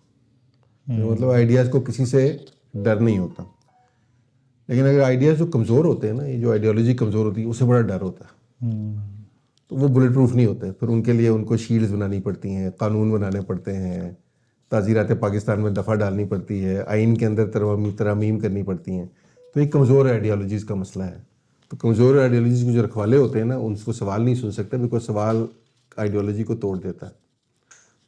مطلب آئیڈیاز کو کسی سے ڈر نہیں ہوتا. لیکن اگر آئیڈیاز جو کمزور ہوتے ہیں نا, یہ جو آئیڈیالوجی کمزور ہوتی ہے, اس سے بڑا ڈر ہوتا ہے. تو وہ بلٹ پروف نہیں ہوتے. پھر ان کے لیے ان کو شیلڈز بنانی پڑتی ہیں, قانون بنانے پڑتے ہیں, تعزیرات پاکستان میں دفعہ ڈالنی پڑتی ہے, آئین کے اندر ترامیم کرنی پڑتی ہیں. تو ایک کمزور آئیڈیالوجیز کا مسئلہ ہے. تو کمزور آئیڈیالوجیز کے جو رکھوالے ہوتے ہیں نا, ان کو سوال نہیں سن سکتے, بیکاز سوال آئیڈیالوجی کو توڑ دیتا ہے.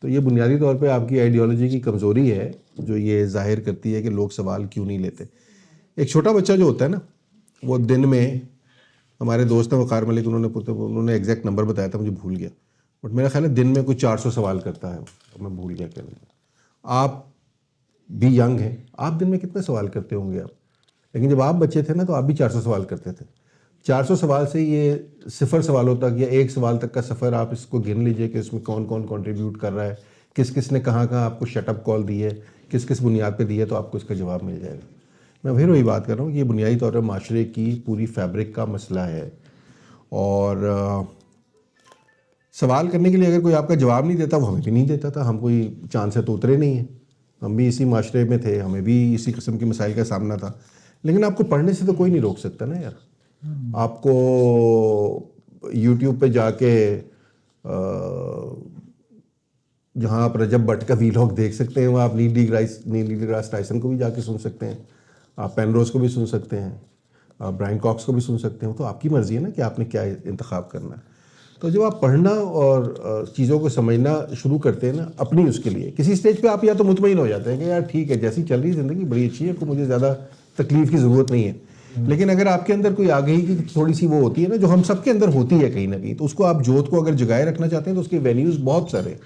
تو یہ بنیادی طور پہ آپ کی آئیڈیالوجی کی کمزوری ہے جو یہ ظاہر کرتی ہے کہ لوگ سوال کیوں نہیں لیتے. ایک چھوٹا بچہ جو ہوتا ہے نا, وہ دن میں, ہمارے دوست ہیں وقار ملک, انہوں نے ایگزیکٹ نمبر بتایا تھا, مجھے بھول گیا, بٹ میرا خیال ہے دن میں کوئی 400 سوال کرتا ہے. میں بھول گیا کیا. آپ بھی ینگ ہیں, آپ دن میں کتنے سوال کرتے ہوں گے آپ؟ لیکن جب آپ بچے تھے نا تو آپ بھی 400 سوال کرتے تھے. 400 سوال سے یہ 0 سوالوں تک یا 1 سوال تک کا سفر آپ اس کو گن لیجئے کہ اس میں کون کون کنٹریبیوٹ کر رہا ہے, کس کس نے کہاں کہاں آپ کو شٹ اپ کال دی ہے, کس کس بنیاد پہ دی ہے, تو آپ کو اس کا جواب مل جائے گا. میں پھر وہی بات کر رہا ہوں کہ یہ بنیادی طور پر معاشرے کی پوری فیبرک کا مسئلہ ہے. اور سوال کرنے کے لیے اگر کوئی آپ کا جواب نہیں دیتا, وہ ہمیں بھی نہیں دیتا تھا. ہم کوئی چاند سے تو اترے نہیں ہیں, ہم بھی اسی معاشرے میں تھے, ہمیں بھی اسی قسم کے مسائل کا سامنا تھا. لیکن آپ کو پڑھنے سے تو کوئی نہیں روک سکتا نا یار. آپ کو یوٹیوب پہ جا کے جہاں آپ رجب بٹ کا ویلاگ دیکھ سکتے ہیں, وہاں آپ نیل ڈی گراس ٹائسن کو بھی جا کے سن سکتے ہیں, آپ پینروز کو بھی سن سکتے ہیں, آپ برائن کاکس کو بھی سن سکتے ہیں. تو آپ کی مرضی ہے نا کہ آپ نے کیا انتخاب کرنا ہے. تو جب آپ پڑھنا اور چیزوں کو سمجھنا شروع کرتے ہیں نا اپنی, اس کے لیے کسی اسٹیج پہ آپ یا تو مطمئن ہو جاتے ہیں کہ یار ٹھیک ہے, جیسی چل رہی زندگی بڑی اچھی ہے, کوئی مجھے زیادہ تکلیف کی ضرورت نہیں ہے. لیکن اگر آپ کے اندر کوئی آگہی کی تھوڑی سی وہ ہوتی ہے نا, جو ہم سب کے اندر ہوتی ہے کہیں نہ کہیں, تو اس کو آپ جوت کو اگر جگائے رکھنا چاہتے ہیں تو اس کے وینیوز بہت سارے ہیں.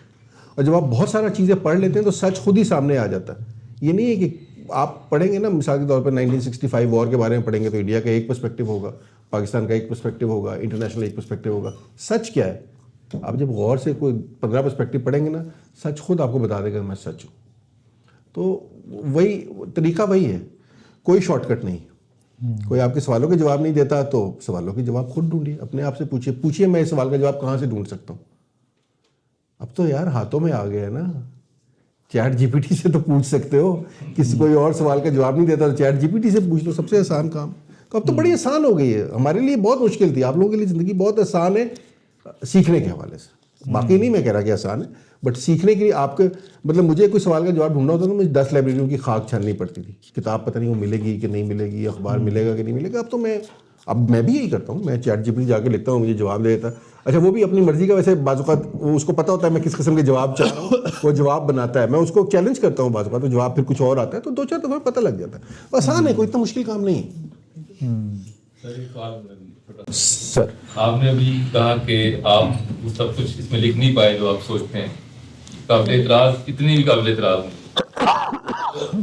اور جب آپ بہت سارا چیزیں پڑھ لیتے ہیں تو سچ خود ہی سامنے آ جاتا ہے. یہ نہیں ہے کہ آپ پڑھیں گے نا, مثال کے طور پر 1965 وار کے بارے میں پڑھیں گے تو انڈیا کا ایک پرسپیکٹیو ہوگا, پاکستان کا ایک پرسپیکٹیو ہوگا, انٹرنیشنل ایک پرسپیکٹیو ہوگا. سچ کیا ہے؟ آپ جب غور سے کوئی 15 پرسپیکٹیو پڑھیں گے نا, سچ خود آپ کو بتا دے گا میں سچ ہوں. تو وہی طریقہ وہی ہے, کوئی شارٹ کٹ نہیں. کوئی آپ کے سوالوں کے جواب نہیں دیتا تو سوالوں کے جواب خود ڈھونڈیے, اپنے آپ سے پوچھیے میں اس سوال کا جواب کہاں سے ڈھونڈ سکتا ہوں. اب تو یار ہاتھوں میں آ گیا ہے نا, چیٹ جی پی ٹی سے تو پوچھ سکتے ہو. کسی کوئی اور سوال کا جواب نہیں دیتا تو چیٹ جی پی ٹی سے پوچھ لو, سب سے آسان کام. تو اب تو بڑی آسان ہو گئی ہے, ہمارے لیے بہت مشکل تھی, آپ لوگوں کے لیے زندگی بہت آسان ہے سیکھنے کے حوالے سے. باقی نہیں میں کہہ رہا کہ آسان ہے, بٹ سیکھنے کے لیے آپ کے مطلب مجھے کوئی سوال کا جواب ڈھونڈنا ہوتا ہے تو مجھے 10 لائبریریوں کی خاک چھاننی پڑتی تھی. کتاب پتہ نہیں وہ ملے گی کہ نہیں ملے گی, اخبار ملے گا کہ نہیں ملے گا. اب میں بھی یہی کرتا ہوں, میں چیٹ جی پی ٹی جا کے لکھتا ہوں, مجھے جواب دے دیتا. اچھا وہ بھی اپنی مرضی کا, ویسے بعض اوقات وہ اس کو پتہ ہوتا ہے میں کس قسم کے جواب چاہ رہا ہوں, وہ جواب بناتا ہے. میں اس کو چیلنج کرتا ہوں بعض اوقات, تو جواب پھر کچھ اور آتا ہے, تو 2-4 دفعہ پتہ لگ جاتا ہے. آسان ہے, کوئی اتنا مشکل کام نہیں ہے. سر آپ نے ابھی کہا کہ آپ سب کچھ اس میں لکھ نہیں پائے جو آپ سوچتے ہیں, قابل اعتراض اتنی بھی قابل اعتراض نہیں.